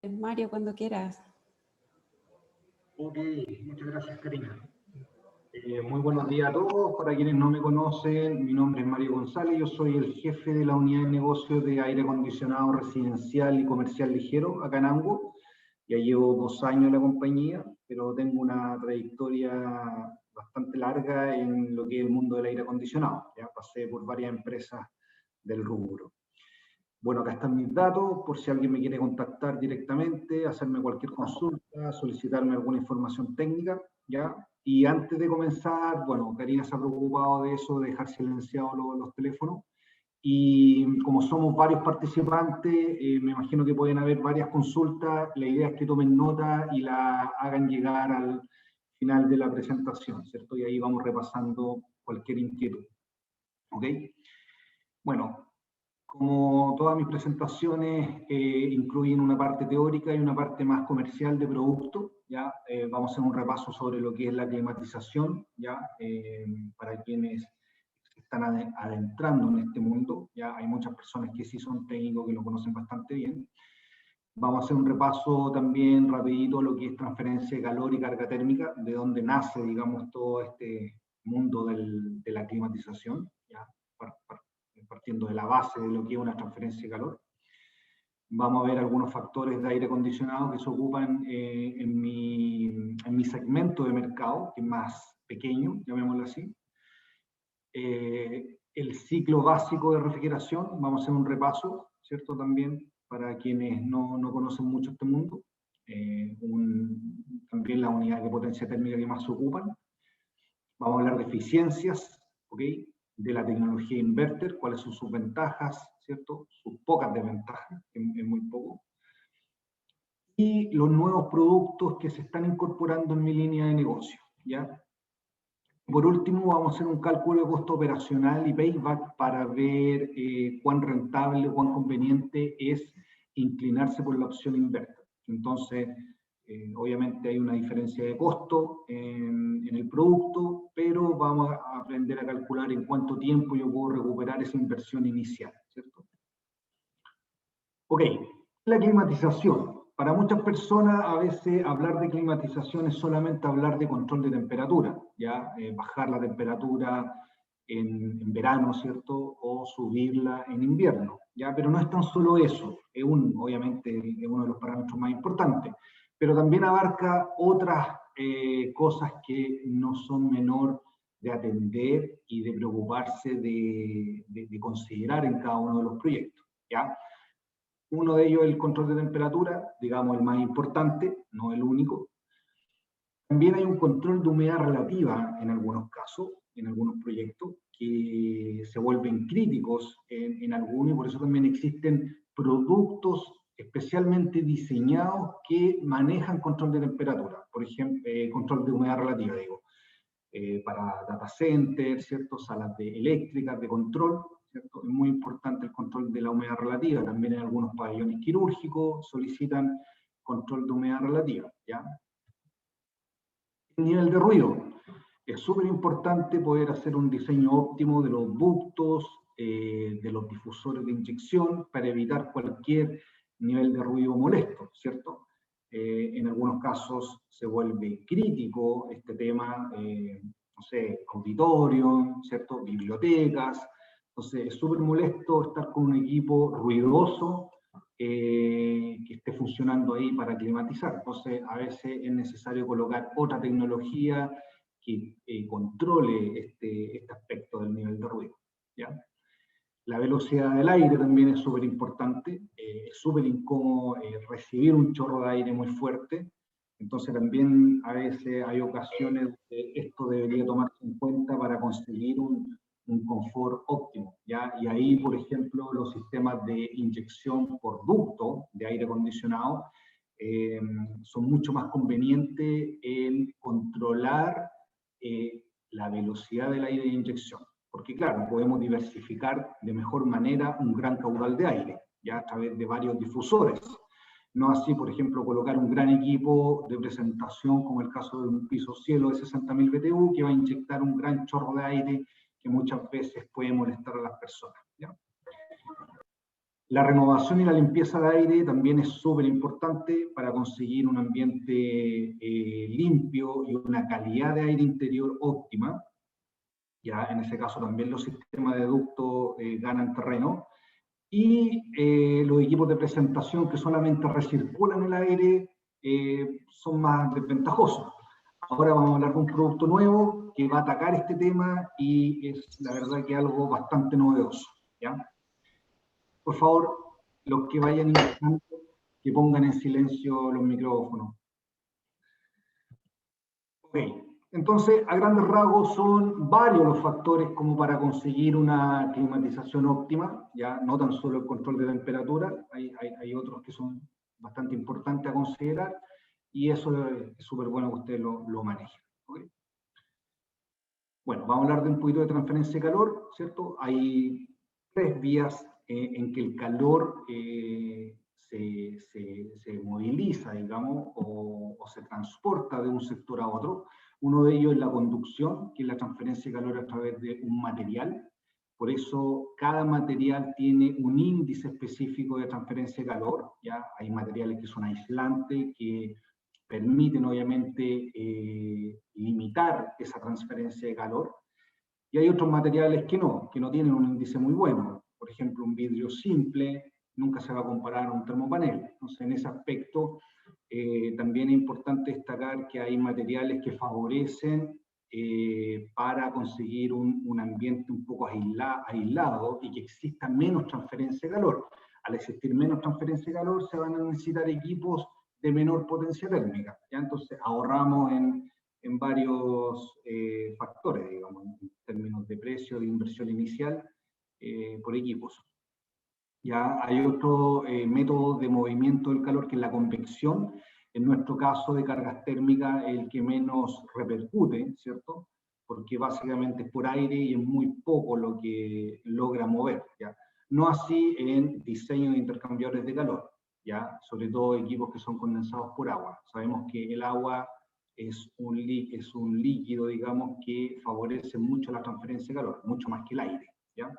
Mario, cuando quieras. Ok, muchas gracias, Karina. Muy buenos días a todos. Para quienes no me conocen, mi nombre es Mario González, yo soy el jefe de la unidad de negocio de aire acondicionado residencial y comercial ligero acá en Ango. Ya llevo 2 años en la compañía, pero tengo una trayectoria bastante larga en lo que es el mundo del aire acondicionado. Ya pasé por varias empresas del rubro. Bueno, acá están mis datos, por si alguien me quiere contactar directamente, hacerme cualquier consulta, solicitarme alguna información técnica, ¿ya? Y antes de comenzar, bueno, Karina se ha preocupado de eso, de dejar silenciados los teléfonos, y como somos varios participantes, me imagino que pueden haber varias consultas, la idea es que tomen nota y la hagan llegar al final de la presentación, ¿cierto? Y ahí vamos repasando cualquier inquietud, ¿ok? Bueno, como todas mis presentaciones incluyen una parte teórica y una parte más comercial de producto, ¿ya? Vamos a hacer un repaso sobre lo que es la climatización, ¿ya? Para quienes se están adentrando en este mundo, ¿ya? Hay muchas personas que sí son técnicos, que lo conocen bastante bien. Vamos a hacer un repaso también rapidito lo que es transferencia de calor y carga térmica, de dónde nace, digamos, todo este mundo de la climatización, ¿ya? Partiendo de la base de lo que es una transferencia de calor. Vamos a ver algunos factores de aire acondicionado que se ocupan en mi segmento de mercado, que es más pequeño, llamémoslo así. El ciclo básico de refrigeración, vamos a hacer un repaso, ¿cierto? También para quienes no conocen mucho este mundo. También la unidad de potencia térmica que más se ocupan. Vamos a hablar de eficiencias, ¿ok? De la tecnología inverter, cuáles son sus ventajas, ¿cierto? Sus pocas desventajas, es muy poco. Y los nuevos productos que se están incorporando en mi línea de negocio, ¿ya? Por último, vamos a hacer un cálculo de costo operacional y payback para ver cuán rentable o cuán conveniente es inclinarse por la opción inverter. Entonces, obviamente hay una diferencia de costo en el producto, pero vamos a aprender a calcular en cuánto tiempo yo puedo recuperar esa inversión inicial, ¿cierto? Ok, la climatización. Para muchas personas a veces hablar de climatización es solamente hablar de control de temperatura, ¿ya? Bajar la temperatura en verano, ¿cierto? O subirla en invierno, ¿ya? Pero no es tan solo eso, obviamente es uno de los parámetros más importantes, pero también abarca otras cosas que no son menor de atender y de preocuparse de considerar en cada uno de los proyectos, ¿ya? Uno de ellos es el control de temperatura, digamos el más importante, no el único. También hay un control de humedad relativa en algunos casos, en algunos proyectos, que se vuelven críticos en algunos, y por eso también existen productos especialmente diseñados que manejan control de temperatura, por ejemplo, control de humedad relativa, digo, para data centers, ¿cierto? Salas eléctricas de control, ¿cierto? Es muy importante el control de la humedad relativa, también en algunos pabellones quirúrgicos solicitan control de humedad relativa, ¿ya? El nivel de ruido. Es súper importante poder hacer un diseño óptimo de los ductos, de los difusores de inyección, para evitar cualquier nivel de ruido molesto, ¿cierto? En algunos casos se vuelve crítico este tema, no sé, auditorio, ¿cierto? Bibliotecas. Entonces es súper molesto estar con un equipo ruidoso que esté funcionando ahí para climatizar. Entonces a veces es necesario colocar otra tecnología que controle este aspecto del nivel de ruido, ¿ya? La velocidad del aire también es súper importante, es súper incómodo recibir un chorro de aire muy fuerte, entonces también a veces hay ocasiones donde esto debería tomarse en cuenta para conseguir un confort óptimo, ¿ya? Y ahí, por ejemplo, los sistemas de inyección por ducto de aire acondicionado son mucho más convenientes en controlar la velocidad del aire de inyección. Porque claro, podemos diversificar de mejor manera un gran caudal de aire, ya a través de varios difusores. No así, por ejemplo, colocar un gran equipo de presentación, como el caso de un piso cielo de 60.000 BTU, que va a inyectar un gran chorro de aire que muchas veces puede molestar a las personas, ¿ya? La renovación y la limpieza de aire también es súper importante para conseguir un ambiente limpio y una calidad de aire interior óptima. Ya en ese caso también los sistemas de ducto ganan terreno. Y los equipos de presentación que solamente recirculan el aire son más desventajosos. Ahora vamos a hablar de un producto nuevo que va a atacar este tema y es la verdad que algo bastante novedoso, ¿ya? Por favor, los que vayan ingresando, que pongan en silencio los micrófonos. Ok, entonces a grandes rasgos son varios los factores como para conseguir una climatización óptima, ya no tan solo el control de temperatura, hay otros que son bastante importantes a considerar y eso es súper bueno que ustedes lo manejen. ¿Okay? Bueno, vamos a hablar de un poquito de transferencia de calor, ¿cierto? Hay tres vías en que el calor se moviliza, digamos, o se transporta de un sector a otro. Uno de ellos es la conducción, que es la transferencia de calor a través de un material. Por eso cada material tiene un índice específico de transferencia de calor. ¿Ya? Hay materiales que son aislantes, que permiten obviamente limitar esa transferencia de calor. Y hay otros materiales que no tienen un índice muy bueno. Por ejemplo, un vidrio simple nunca se va a comparar a un termopanel. Entonces, en ese aspecto, también es importante destacar que hay materiales que favorecen para conseguir un ambiente un poco aislado y que exista menos transferencia de calor. Al existir menos transferencia de calor, se van a necesitar equipos de menor potencia térmica. ¿Ya? Entonces, ahorramos en varios factores, digamos, en términos de precio, de inversión inicial por equipos. Ya hay otro método de movimiento del calor que es la convección. En nuestro caso de cargas térmicas, el que menos repercute, ¿cierto? Porque básicamente es por aire y es muy poco lo que logra mover, ¿ya? No así en diseño de intercambiadores de calor, ¿ya? Sobre todo equipos que son condensados por agua. Sabemos que el agua es un líquido, digamos, que favorece mucho la transferencia de calor, mucho más que el aire, ¿ya?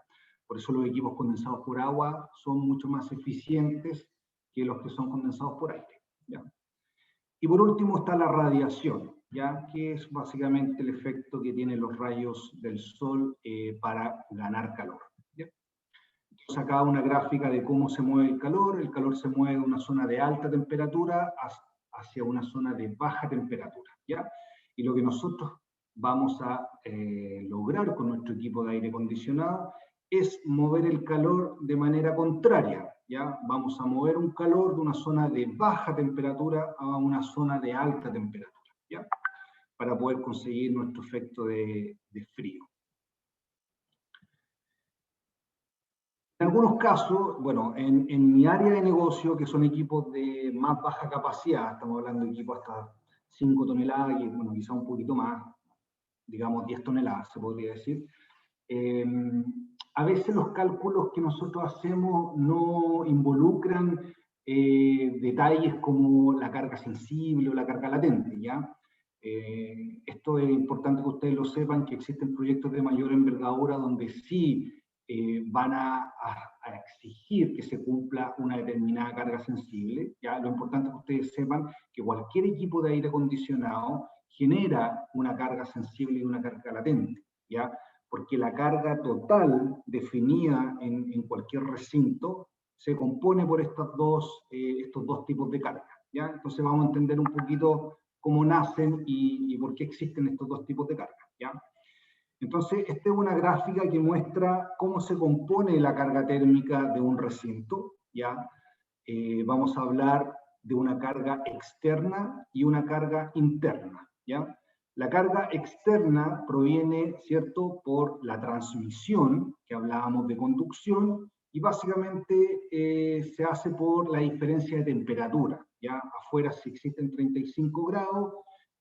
Por eso los equipos condensados por agua son mucho más eficientes que los que son condensados por aire, ¿ya? Y por último está la radiación, ¿ya? Que es básicamente el efecto que tienen los rayos del sol para ganar calor, ¿ya? Entonces acá una gráfica de cómo se mueve el calor se mueve de una zona de alta temperatura hacia una zona de baja temperatura, ¿ya? Y lo que nosotros vamos a lograr con nuestro equipo de aire acondicionado es mover el calor de manera contraria, ¿ya? Vamos a mover un calor de una zona de baja temperatura a una zona de alta temperatura, ¿ya? Para poder conseguir nuestro efecto de frío. En algunos casos, bueno, en mi área de negocio, que son equipos de más baja capacidad, estamos hablando de equipos hasta 5 toneladas, y bueno, quizá un poquito más, digamos 10 toneladas, se podría decir. A veces los cálculos que nosotros hacemos no involucran detalles como la carga sensible o la carga latente, ¿ya? Esto es importante que ustedes lo sepan, que existen proyectos de mayor envergadura donde sí van a exigir que se cumpla una determinada carga sensible, ¿ya? Lo importante es que ustedes sepan que cualquier equipo de aire acondicionado genera una carga sensible y una carga latente, ¿ya? Porque la carga total definida en cualquier recinto se compone por estos dos tipos de carga, ¿ya? Entonces vamos a entender un poquito cómo nacen y por qué existen estos dos tipos de carga, ¿ya? Entonces, esta es una gráfica que muestra cómo se compone la carga térmica de un recinto, ¿ya? Vamos a hablar de una carga externa y una carga interna, ¿ya? La carga externa proviene, ¿cierto?, por la transmisión, que hablábamos de conducción, y básicamente se hace por la diferencia de temperatura, ¿ya? Afuera, si existen 35 grados,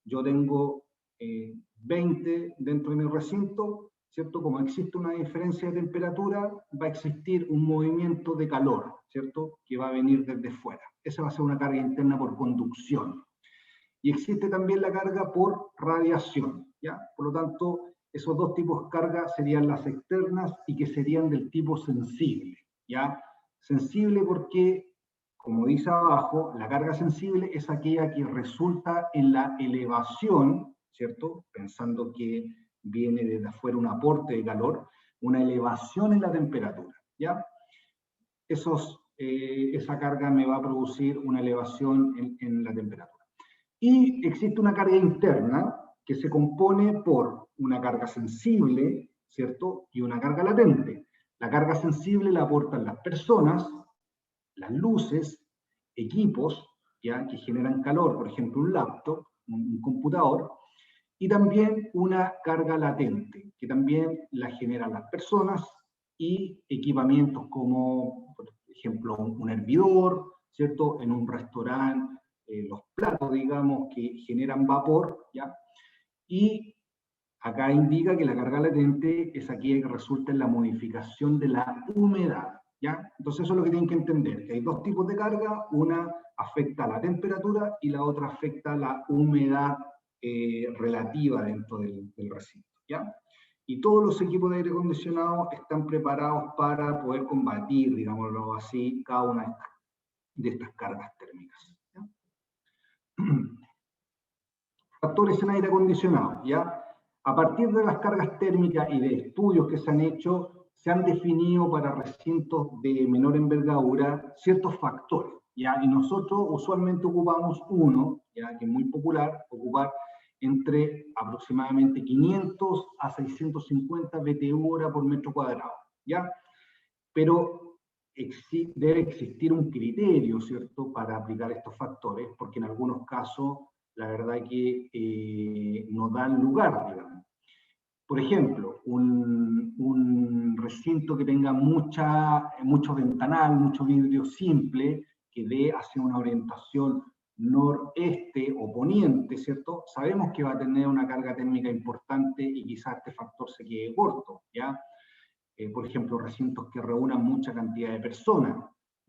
yo tengo 20 dentro de mi recinto, ¿cierto? Como existe una diferencia de temperatura, va a existir un movimiento de calor, ¿cierto? Que va a venir desde fuera. Esa va a ser una carga interna por conducción. Y existe también la carga por radiación, ¿ya? Por lo tanto, esos dos tipos de carga serían las externas y que serían del tipo sensible, ¿ya? Sensible porque, como dice abajo, la carga sensible es aquella que resulta en la elevación, ¿cierto? Pensando que viene desde afuera un aporte de calor, una elevación en la temperatura, ¿ya? Esa carga me va a producir una elevación en la temperatura. Y existe una carga interna que se compone por una carga sensible, ¿cierto? Y una carga latente. La carga sensible la aportan las personas, las luces, equipos, ¿ya? Que generan calor, por ejemplo, un laptop, un computador, y también una carga latente, que también la generan las personas y equipamientos como, por ejemplo, un hervidor, ¿cierto? En un restaurante, los platos, digamos, que generan vapor, ¿ya? Y acá indica que la carga latente es aquella que resulta en la modificación de la humedad, ¿ya? Entonces eso es lo que tienen que entender, que hay dos tipos de carga, una afecta a la temperatura y la otra afecta a la humedad relativa dentro del recinto, ¿ya? Y todos los equipos de aire acondicionado están preparados para poder combatir, digámoslo así, cada una de estas cargas térmicas, ¿ya? Factores en aire acondicionado, ¿ya? A partir de las cargas térmicas y de estudios que se han hecho, se han definido para recintos de menor envergadura ciertos factores, ¿ya? Y nosotros usualmente ocupamos uno, ¿ya? Que es muy popular, ocupar entre aproximadamente 500 a 650 BTU hora por metro cuadrado, ¿ya? Pero debe existir un criterio, ¿cierto?, para aplicar estos factores, porque en algunos casos la verdad que no dan lugar, digamos. Por ejemplo, un recinto que tenga mucho ventanal, mucho vidrio simple, que dé hacia una orientación noreste o poniente, ¿cierto? Sabemos que va a tener una carga térmica importante y quizás este factor se quede corto, ¿ya? Por ejemplo, recintos que reúnan mucha cantidad de personas,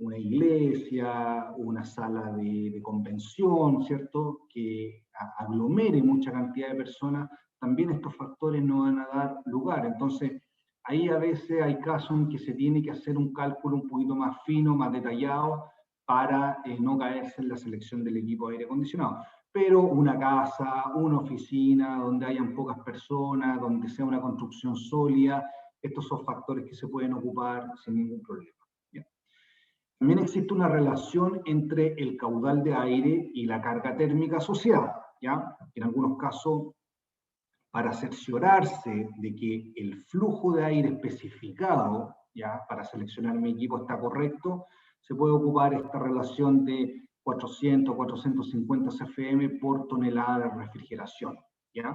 una iglesia, una sala de convención, ¿cierto? Que aglomere mucha cantidad de personas, también estos factores no van a dar lugar. Entonces, ahí a veces hay casos en que se tiene que hacer un cálculo un poquito más fino, más detallado, para no caerse en la selección del equipo de aire acondicionado. Pero una casa, una oficina, donde hayan pocas personas, donde sea una construcción sólida, estos son factores que se pueden ocupar sin ningún problema. ¿Ya? También existe una relación entre el caudal de aire y la carga térmica asociada. ¿Ya? En algunos casos, para cerciorarse de que el flujo de aire especificado, ¿ya?, para seleccionar mi equipo está correcto, se puede ocupar esta relación de 400 450 CFM por tonelada de refrigeración. ¿Ya?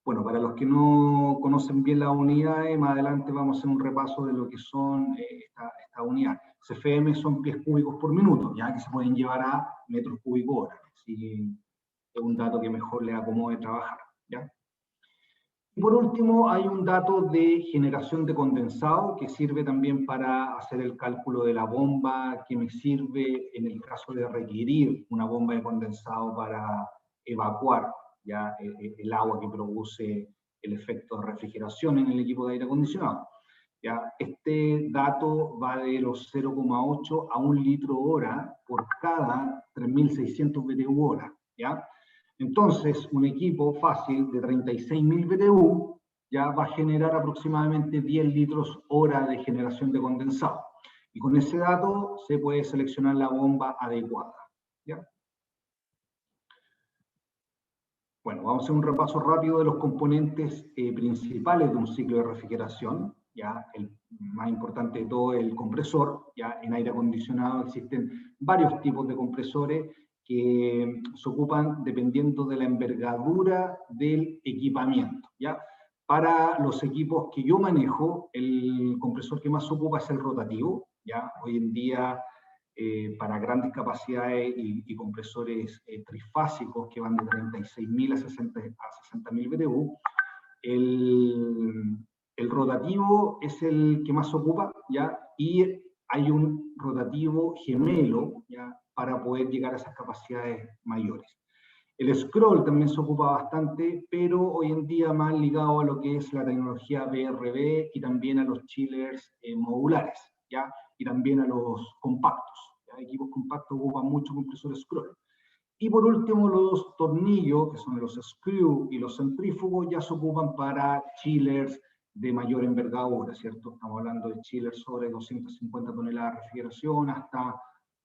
Bueno, para los que no conocen bien las unidades, más adelante vamos a hacer un repaso de lo que son esta unidad. CFM son pies cúbicos por minuto, ya que se pueden llevar a metros cúbicos hora. Así es un dato que mejor le acomode trabajar. ¿Ya? Y por último, hay un dato de generación de condensado que sirve también para hacer el cálculo de la bomba que me sirve en el caso de requerir una bomba de condensado para evacuar ya el agua que produce el efecto de refrigeración en el equipo de aire acondicionado. ¿Ya? Este dato va de los 0,8 a 1 litro hora por cada 3.600 BTU hora. ¿Ya? Entonces, un equipo fácil de 36.000 BTU ya va a generar aproximadamente 10 litros hora de generación de condensado. Y con ese dato se puede seleccionar la bomba adecuada. ¿Ya? Bueno, vamos a hacer un repaso rápido de los componentes principales de un ciclo de refrigeración. Ya, el más importante de todo es el compresor. Ya, en aire acondicionado existen varios tipos de compresores que se ocupan dependiendo de la envergadura del equipamiento. ¿Ya? Para los equipos que yo manejo, el compresor que más se ocupa es el rotativo. ¿Ya? Hoy en día, para grandes capacidades y compresores trifásicos que van de 36.000 a 60.000 BTU, el rotativo es el que más se ocupa, ¿ya? Y hay un rotativo gemelo, ¿ya?, para poder llegar a esas capacidades mayores. El scroll también se ocupa bastante, pero hoy en día más ligado a lo que es la tecnología BRB y también a los chillers modulares, ¿ya? y también a los compactos. ¿Ya? Equipos compactos ocupan mucho compresor scroll. Y por último, los tornillos, que son los screw y los centrífugos, ya se ocupan para chillers de mayor envergadura, ¿cierto? Estamos hablando de chillers sobre 250 toneladas de refrigeración,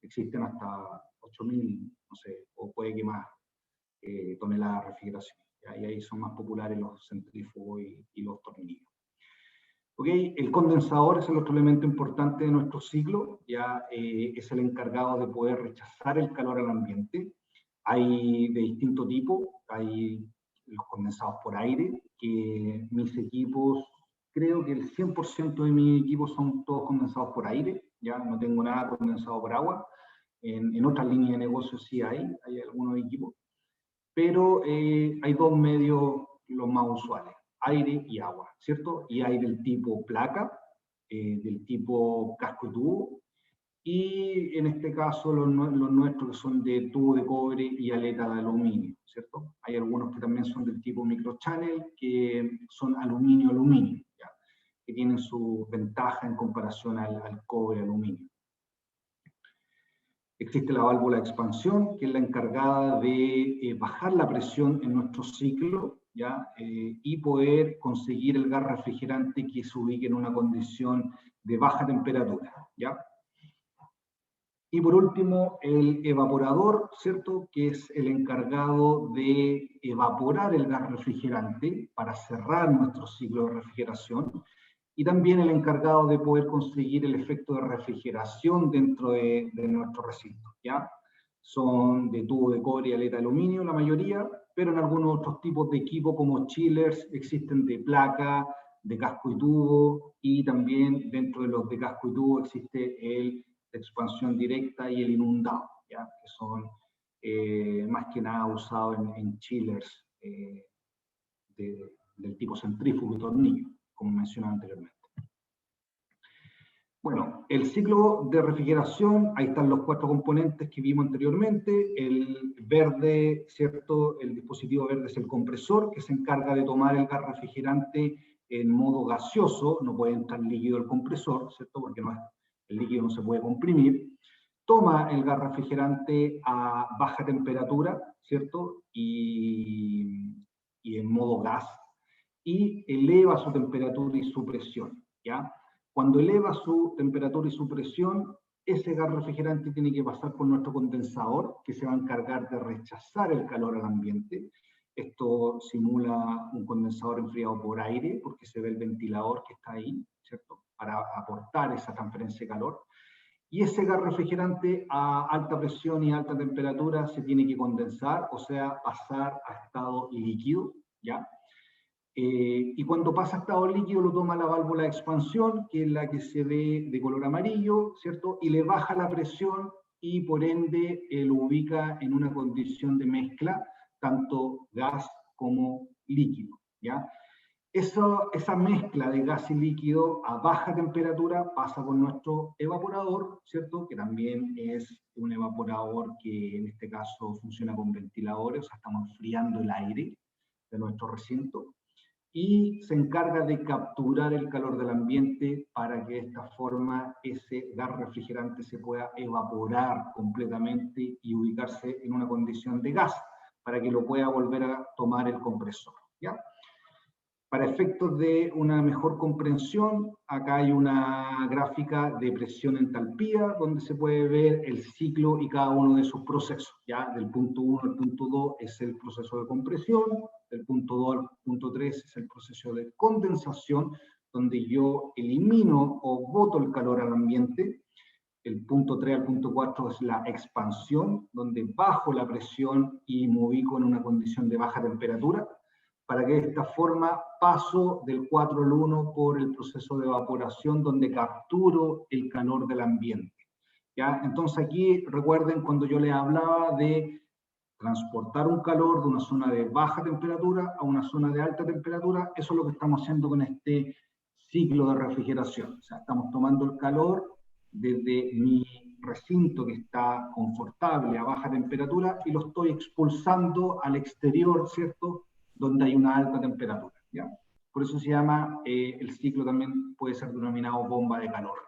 existen hasta 8.000, no sé, o puede que más, toneladas de refrigeración. ¿Ya? Y ahí son más populares los centrífugos y los tornillos. ¿Okay? El condensador es el otro elemento importante de nuestro ciclo, ya es el encargado de poder rechazar el calor al ambiente. Hay de distinto tipo, hay los condensados por aire, que mis equipos, creo que el 100% de mis equipos son todos condensados por aire, ya no tengo nada condensado por agua. En otras líneas de negocio sí hay algunos equipos, pero hay dos medios los más usuales, aire y agua, ¿cierto? Y hay del tipo placa, del tipo casco y tubo, y en este caso los nuestros que son de tubo de cobre y aleta de aluminio, ¿cierto? Hay algunos que también son del tipo microchannel, que son aluminio-aluminio, que tienen su ventaja en comparación al cobre-aluminio. Existe la válvula de expansión, que es la encargada de bajar la presión en nuestro ciclo, ¿ya? Y poder conseguir el gas refrigerante que se ubique en una condición de baja temperatura, ¿ya? Y por último, el evaporador, ¿cierto? Que es el encargado de evaporar el gas refrigerante para cerrar nuestro ciclo de refrigeración, y también el encargado de poder conseguir el efecto de refrigeración dentro de nuestro recinto, ¿ya? Son de tubo de cobre y aleta de aluminio la mayoría, pero en algunos otros tipos de equipo como chillers existen de placa, de casco y tubo, y también dentro de los de casco y tubo existe el de expansión directa y el inundado, ¿ya? Que son más que nada usados en chillers del tipo centrífugo y tornillo, como mencionaba anteriormente. Bueno, el ciclo de refrigeración, ahí están los 4 componentes que vimos anteriormente. El verde, ¿cierto? El dispositivo verde es el compresor, que se encarga de tomar el gas refrigerante en modo gaseoso, no puede entrar líquido el compresor, ¿cierto? Porque el líquido no se puede comprimir. Toma el gas refrigerante a baja temperatura, ¿cierto? Y en modo gas, y eleva su temperatura y su presión, ¿ya? Cuando eleva su temperatura y su presión, ese gas refrigerante tiene que pasar por nuestro condensador, que se va a encargar de rechazar el calor al ambiente. Esto simula un condensador enfriado por aire, porque se ve el ventilador que está ahí, ¿cierto? Para aportar esa transferencia de calor. Y ese gas refrigerante a alta presión y alta temperatura se tiene que condensar, o sea, pasar a estado líquido, ¿ya? Y cuando pasa a estado líquido lo toma la válvula de expansión, que es la que se ve de color amarillo, ¿cierto? Y le baja la presión y por ende lo ubica en una condición de mezcla, tanto gas como líquido, ¿ya? Esa mezcla de gas y líquido a baja temperatura pasa por nuestro evaporador, ¿cierto? Que también es un evaporador que en este caso funciona con ventiladores, o sea, estamos enfriando el aire de nuestro recinto, y se encarga de capturar el calor del ambiente para que de esta forma ese gas refrigerante se pueda evaporar completamente y ubicarse en una condición de gas, para que lo pueda volver a tomar el compresor, ¿ya? Para efectos de una mejor comprensión, acá hay una gráfica de presión-entalpía, donde se puede ver el ciclo y cada uno de sus procesos, ¿ya? Del punto 1 al punto 2 es el proceso de compresión, del punto 2 al punto 3 es el proceso de condensación, donde yo elimino o boto el calor al ambiente. El punto 3 al punto 4 es la expansión, donde bajo la presión y me ubico en una condición de baja temperatura, para que de esta forma paso del 4 al 1 por el proceso de evaporación, donde capturo el calor del ambiente, ¿ya? Entonces aquí recuerden cuando yo les hablaba de transportar un calor de una zona de baja temperatura a una zona de alta temperatura, eso es lo que estamos haciendo con este ciclo de refrigeración. O sea, estamos tomando el calor desde mi recinto que está confortable a baja temperatura y lo estoy expulsando al exterior, ¿cierto?, donde hay una alta temperatura, ¿ya? Por eso se llama, el ciclo también puede ser denominado bomba de calor.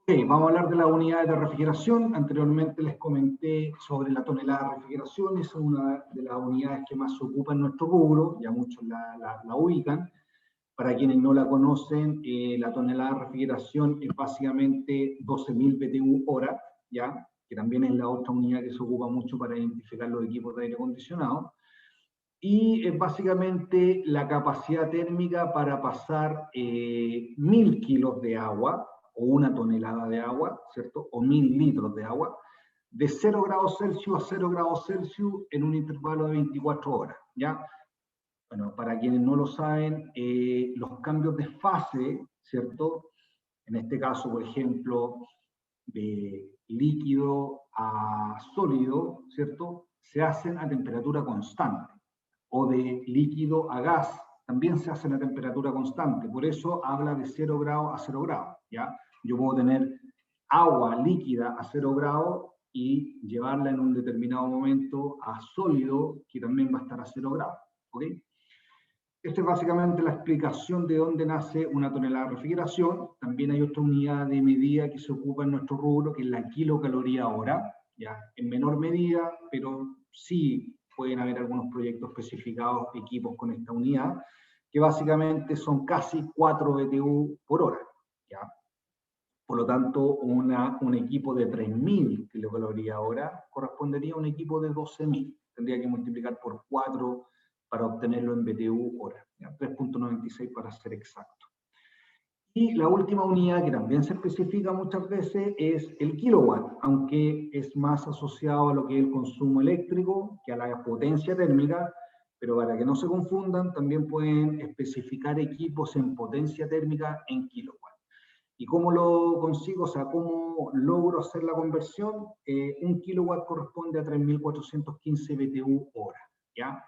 Vamos a hablar de las unidades de refrigeración. Anteriormente les comenté sobre la tonelada de refrigeración. Es una de las unidades que más se ocupa en nuestro rubro, ya muchos la ubican. Para quienes no la conocen, la tonelada de refrigeración es básicamente 12.000 BTU hora, ¿ya? Que también es la otra unidad que se ocupa mucho para identificar los equipos de aire acondicionado. Y es básicamente la capacidad térmica para pasar 1.000 kilos de agua, o una tonelada de agua, ¿cierto? O 1.000 litros de agua, de 0 grados Celsius a 0 grados Celsius en un intervalo de 24 horas, ¿ya? Bueno, para quienes no lo saben, los cambios de fase, ¿cierto? En este caso, por ejemplo, de líquido a sólido, ¿cierto? Se hacen a temperatura constante. O de líquido a gas, también se hacen a temperatura constante. Por eso habla de 0 grados a 0 grados, ¿ya? Yo puedo tener agua líquida a 0 grados y llevarla en un determinado momento a sólido, que también va a estar a 0 grados, ¿ok? Esta es básicamente la explicación de dónde nace una tonelada de refrigeración. También hay otra unidad de medida que se ocupa en nuestro rubro, que es la kilocaloría hora, ya en menor medida, pero sí pueden haber algunos proyectos especificados, equipos con esta unidad, que básicamente son casi 4 BTU por hora, ¿ya? Por lo tanto, un equipo de 3.000 kilocalorías hora correspondería a un equipo de 12.000. Tendría que multiplicar por 4 para obtenerlo en BTU hora, 3.96 para ser exacto. Y la última unidad que también se especifica muchas veces es el kilowatt, aunque es más asociado a lo que es el consumo eléctrico que a la potencia térmica, pero para que no se confundan, también pueden especificar equipos en potencia térmica en kilowatt. ¿Y cómo lo consigo? O sea, ¿cómo logro hacer la conversión? 1 kilowatt corresponde a 3.415 BTU hora, ¿ya?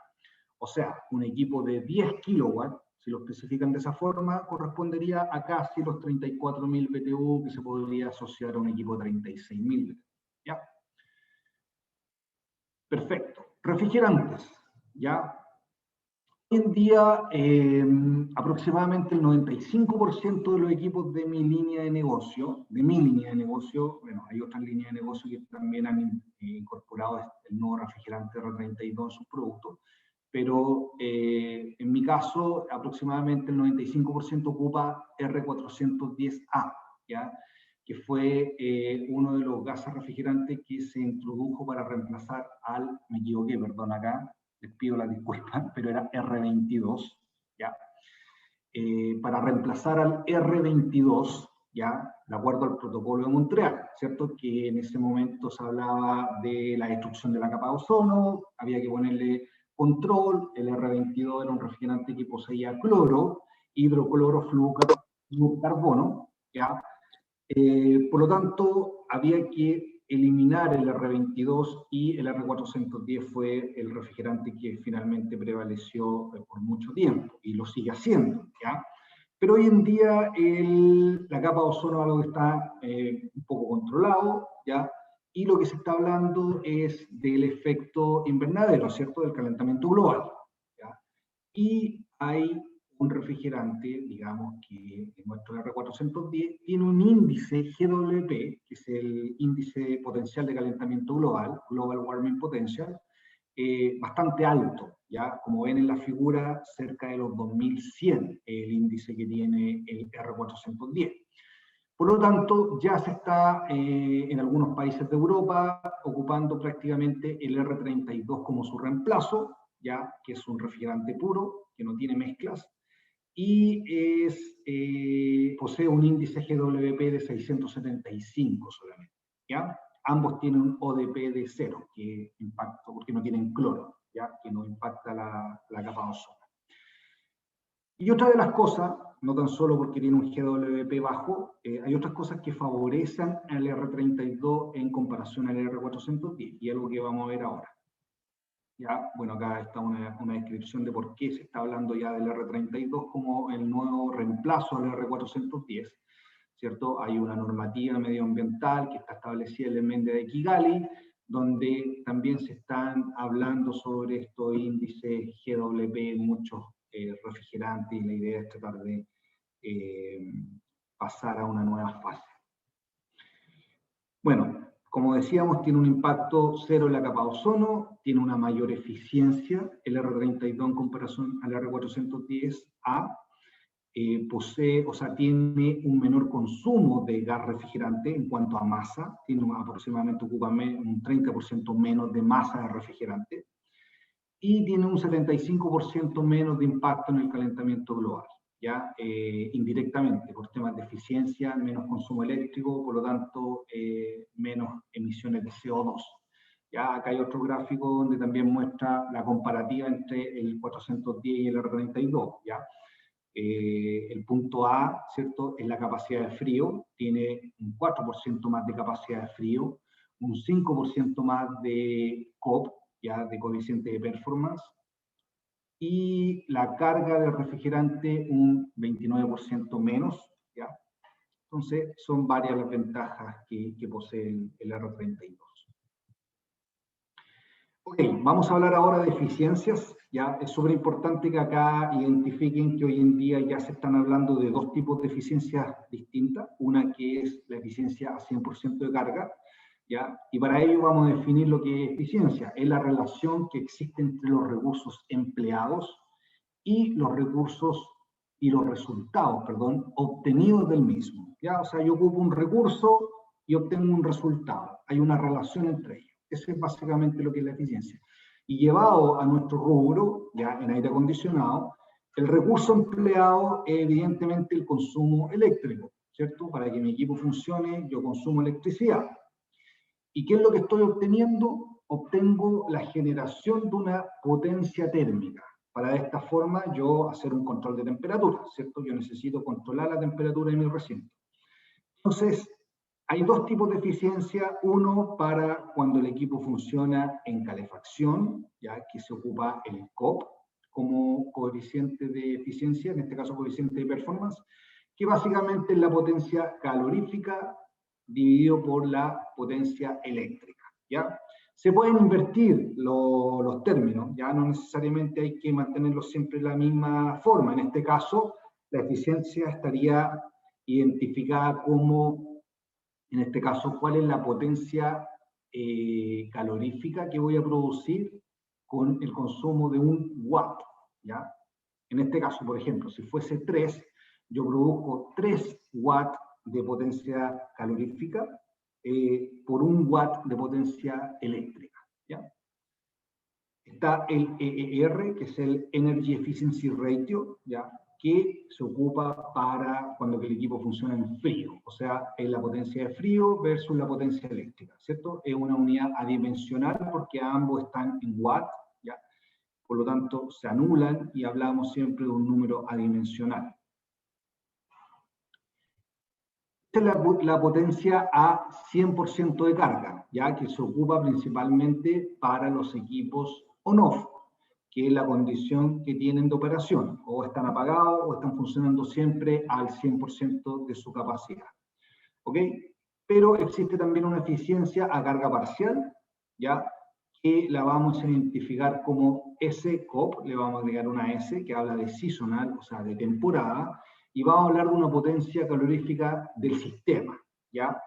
O sea, un equipo de 10 kilowatts, si lo especifican de esa forma, correspondería a casi los 34.000 BTU que se podría asociar a un equipo de 36.000 BTU, ¿ya? Perfecto. Refrigerantes, ¿ya? Hoy en día, aproximadamente el 95% de los equipos de mi línea de negocio, bueno, hay otras líneas de negocio que también han incorporado el nuevo refrigerante R32 en sus productos, pero en mi caso, aproximadamente el 95% ocupa R410A, ¿ya? Que fue uno de los gases refrigerantes que se introdujo para reemplazar me equivoqué, perdón acá, les pido la disculpa, pero era R22, ¿ya? Para reemplazar al R22, ¿ya? De acuerdo al protocolo de Montreal, ¿cierto? Que en ese momento se hablaba de la destrucción de la capa de ozono, había que ponerle control, el R22 era un refrigerante que poseía cloro, hidroclorofluorocarbono, ¿ya? Por lo tanto, había que eliminar el R22 y el R410 fue el refrigerante que finalmente prevaleció por mucho tiempo y lo sigue haciendo, ¿ya? Pero hoy en día la capa de ozono es algo que está un poco controlado, ¿ya? Y lo que se está hablando es del efecto invernadero, ¿cierto? Del calentamiento global, ¿ya? Y hay un refrigerante, digamos, que nuestro R410 tiene un índice GWP, que es el índice potencial de calentamiento global, Global Warming Potential, bastante alto, ¿ya? Como ven en la figura, cerca de los 2100 el índice que tiene el R410. Por lo tanto, ya se está en algunos países de Europa ocupando prácticamente el R32 como su reemplazo, ya que es un refrigerante puro, que no tiene mezclas, y posee un índice GWP de 675 solamente, ¿ya? Ambos tienen un ODP de 0, que impacta, porque no tienen cloro, ¿ya? Que no impacta la capa de ozono. Y otra de las cosas, no tan solo porque tiene un GWP bajo, hay otras cosas que favorecen al R32 en comparación al R410, y algo que vamos a ver ahora. Ya, bueno, acá está una descripción de por qué se está hablando ya del R32 como el nuevo reemplazo al R410, ¿cierto? Hay una normativa medioambiental que está establecida en el Enmienda de Kigali, donde también se están hablando sobre estos índices GWP en muchos refrigerantes, y la idea es tratar de pasar a una nueva fase. Bueno, como decíamos, tiene un impacto cero en la capa de ozono, tiene una mayor eficiencia el R32 en comparación al R410A, posee, o sea, tiene un menor consumo de gas refrigerante en cuanto a masa, tiene aproximadamente ocupa un 30% menos de masa de refrigerante, y tiene un 75% menos de impacto en el calentamiento global, ya indirectamente, por temas de eficiencia, menos consumo eléctrico, por lo tanto, menos emisiones de CO2. Ya acá hay otro gráfico donde también muestra la comparativa entre el 410 y el R32, ¿ya? El punto A, ¿cierto?, es la capacidad de frío, tiene un 4% más de capacidad de frío, un 5% más de COP, ya de coeficiente de performance, y la carga de refrigerante un 29% menos, ¿ya? Entonces, son varias las ventajas que posee el R32. Ok, vamos a hablar ahora de eficiencias. Ya es súper importante que acá identifiquen que hoy en día ya se están hablando de dos tipos de eficiencias distintas. Una que es la eficiencia a 100% de carga, ¿ya? Y para ello vamos a definir lo que es eficiencia. Es la relación que existe entre los recursos empleados y los recursos y los resultados, perdón, obtenidos del mismo. ¿Ya? O sea, yo ocupo un recurso y obtengo un resultado. Hay una relación entre ellos. Eso es básicamente lo que es la eficiencia. Y llevado a nuestro rubro, ya en aire acondicionado, el recurso empleado es evidentemente el consumo eléctrico, ¿cierto? Para que mi equipo funcione, yo consumo electricidad. ¿Y qué es lo que estoy obteniendo? Obtengo la generación de una potencia térmica. Para de esta forma yo hacer un control de temperatura, ¿cierto? Yo necesito controlar la temperatura de mi recinto. Entonces, hay dos tipos de eficiencia. Uno para cuando el equipo funciona en calefacción, ya que se ocupa el COP como coeficiente de eficiencia, en este caso coeficiente de performance, que básicamente es la potencia calorífica dividido por la potencia eléctrica, ¿ya? Se pueden invertir los términos, ya no necesariamente hay que mantenerlos siempre de la misma forma. En este caso, la eficiencia estaría identificada como, en este caso, cuál es la potencia calorífica que voy a producir con el consumo de 1 watt, ¿ya? En este caso, por ejemplo, si fuese 3, yo produzco 3 watts de potencia calorífica por 1 watt de potencia eléctrica, ¿ya? Está el EER, que es el Energy Efficiency Ratio, ¿ya?, que se ocupa para cuando el equipo funciona en frío, o sea, es la potencia de frío versus la potencia eléctrica, ¿cierto? Es una unidad adimensional porque ambos están en watt, ¿ya? Por lo tanto, se anulan y hablamos siempre de un número adimensional. Esta es la potencia a 100% de carga, ya que se ocupa principalmente para los equipos on-off, que es la condición que tienen de operación, o están apagados o están funcionando siempre al 100% de su capacidad. ¿Ok? Pero existe también una eficiencia a carga parcial, ya que la vamos a identificar como S-COP, le vamos a agregar una S que habla de seasonal, o sea, de temporada, y vamos a hablar de una potencia calorífica del sistema, ¿ya?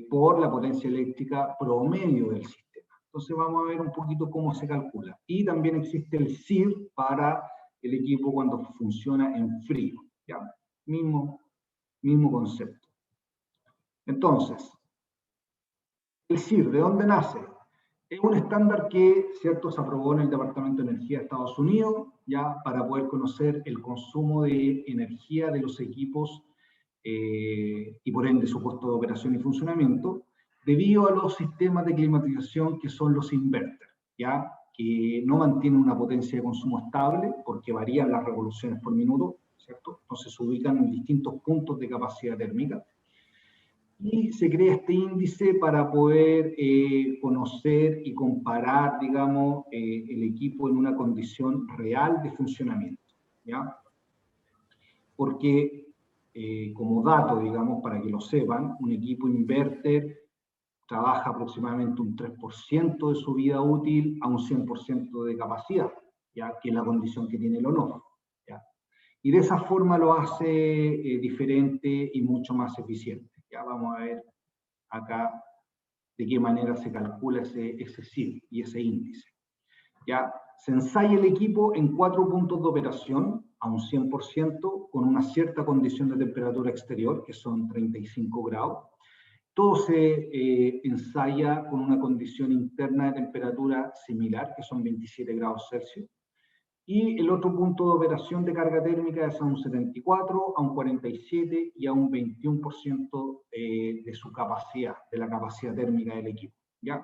Por la potencia eléctrica promedio del sistema. Entonces vamos a ver un poquito cómo se calcula. Y también existe el CIR para el equipo cuando funciona en frío, ¿ya? Mismo concepto. Entonces, el CIR, ¿de dónde nace? Es un estándar que, ¿cierto?, se aprobó en el Departamento de Energía de Estados Unidos, ya para poder conocer el consumo de energía de los equipos y por ende su costo de operación y funcionamiento, debido a los sistemas de climatización que son los inverters, ya que no mantienen una potencia de consumo estable porque varían las revoluciones por minuto, ¿cierto? Entonces se ubican en distintos puntos de capacidad térmica. Y se crea este índice para poder conocer y comparar, digamos, el equipo en una condición real de funcionamiento, ¿ya? Porque, como dato, digamos, para que lo sepan, un equipo inverter trabaja aproximadamente un 3% de su vida útil a un 100% de capacidad, ¿ya? Que es la condición que tiene el on-off, ¿ya? Y de esa forma lo hace diferente y mucho más eficiente. Ya vamos a ver acá de qué manera se calcula ese CIR y ese índice. ¿Ya? Se ensaya el equipo en 4 puntos de operación a un 100% con una cierta condición de temperatura exterior, que son 35 grados. Todo se ensaya con una condición interna de temperatura similar, que son 27 grados Celsius. Y el otro punto de operación de carga térmica es a un 74, a un 47 y a un 21% de su capacidad, de la capacidad térmica del equipo. ¿Ya?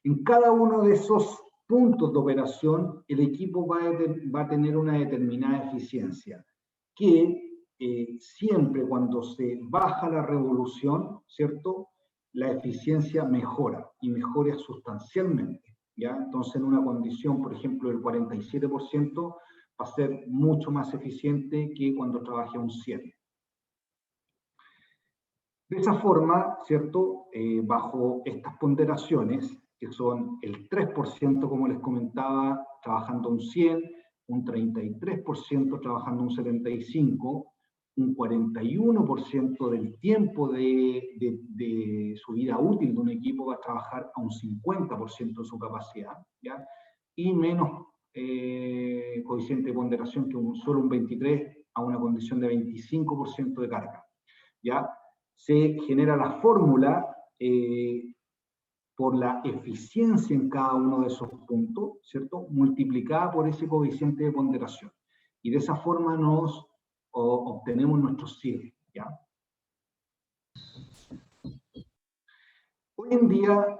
En cada uno de esos puntos de operación, el equipo va a tener una determinada eficiencia, que siempre cuando se baja la revolución, ¿cierto?, la eficiencia mejora y mejora sustancialmente. ¿Ya? Entonces, en una condición, por ejemplo, del 47%, va a ser mucho más eficiente que cuando trabaje a un 100%. De esa forma, ¿cierto?, bajo estas ponderaciones, que son el 3%, como les comentaba, trabajando a un 100, un 33% trabajando a un 75%, un 41% del tiempo de su vida útil de un equipo va a trabajar a un 50% de su capacidad, ¿ya? Y menos coeficiente de ponderación que solo un 23% a una condición de 25% de carga, ¿ya? Se genera la fórmula por la eficiencia en cada uno de esos puntos, ¿cierto?, multiplicada por ese coeficiente de ponderación. Y de esa forma obtenemos nuestro CIR, ¿ya? Hoy en día,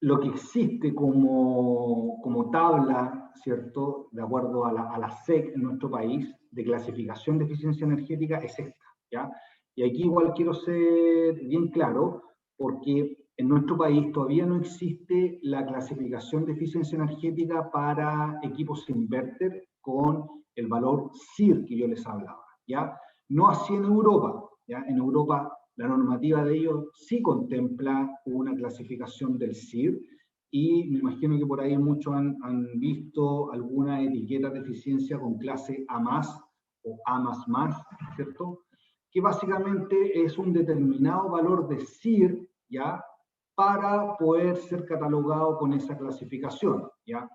lo que existe como tabla, ¿cierto?, de acuerdo a la SEC en nuestro país, de clasificación de eficiencia energética, es esta, ¿ya? Y aquí igual quiero ser bien claro, porque en nuestro país todavía no existe la clasificación de eficiencia energética para equipos inverter con el valor CIR que yo les hablaba, ¿ya? No así en Europa, ¿ya? En Europa la normativa de ellos sí contempla una clasificación del CIR y me imagino que por ahí muchos han visto alguna etiqueta de eficiencia con clase A+, o A++, ¿cierto?, que básicamente es un determinado valor de CIR, ¿ya?, para poder ser catalogado con esa clasificación, ¿ya?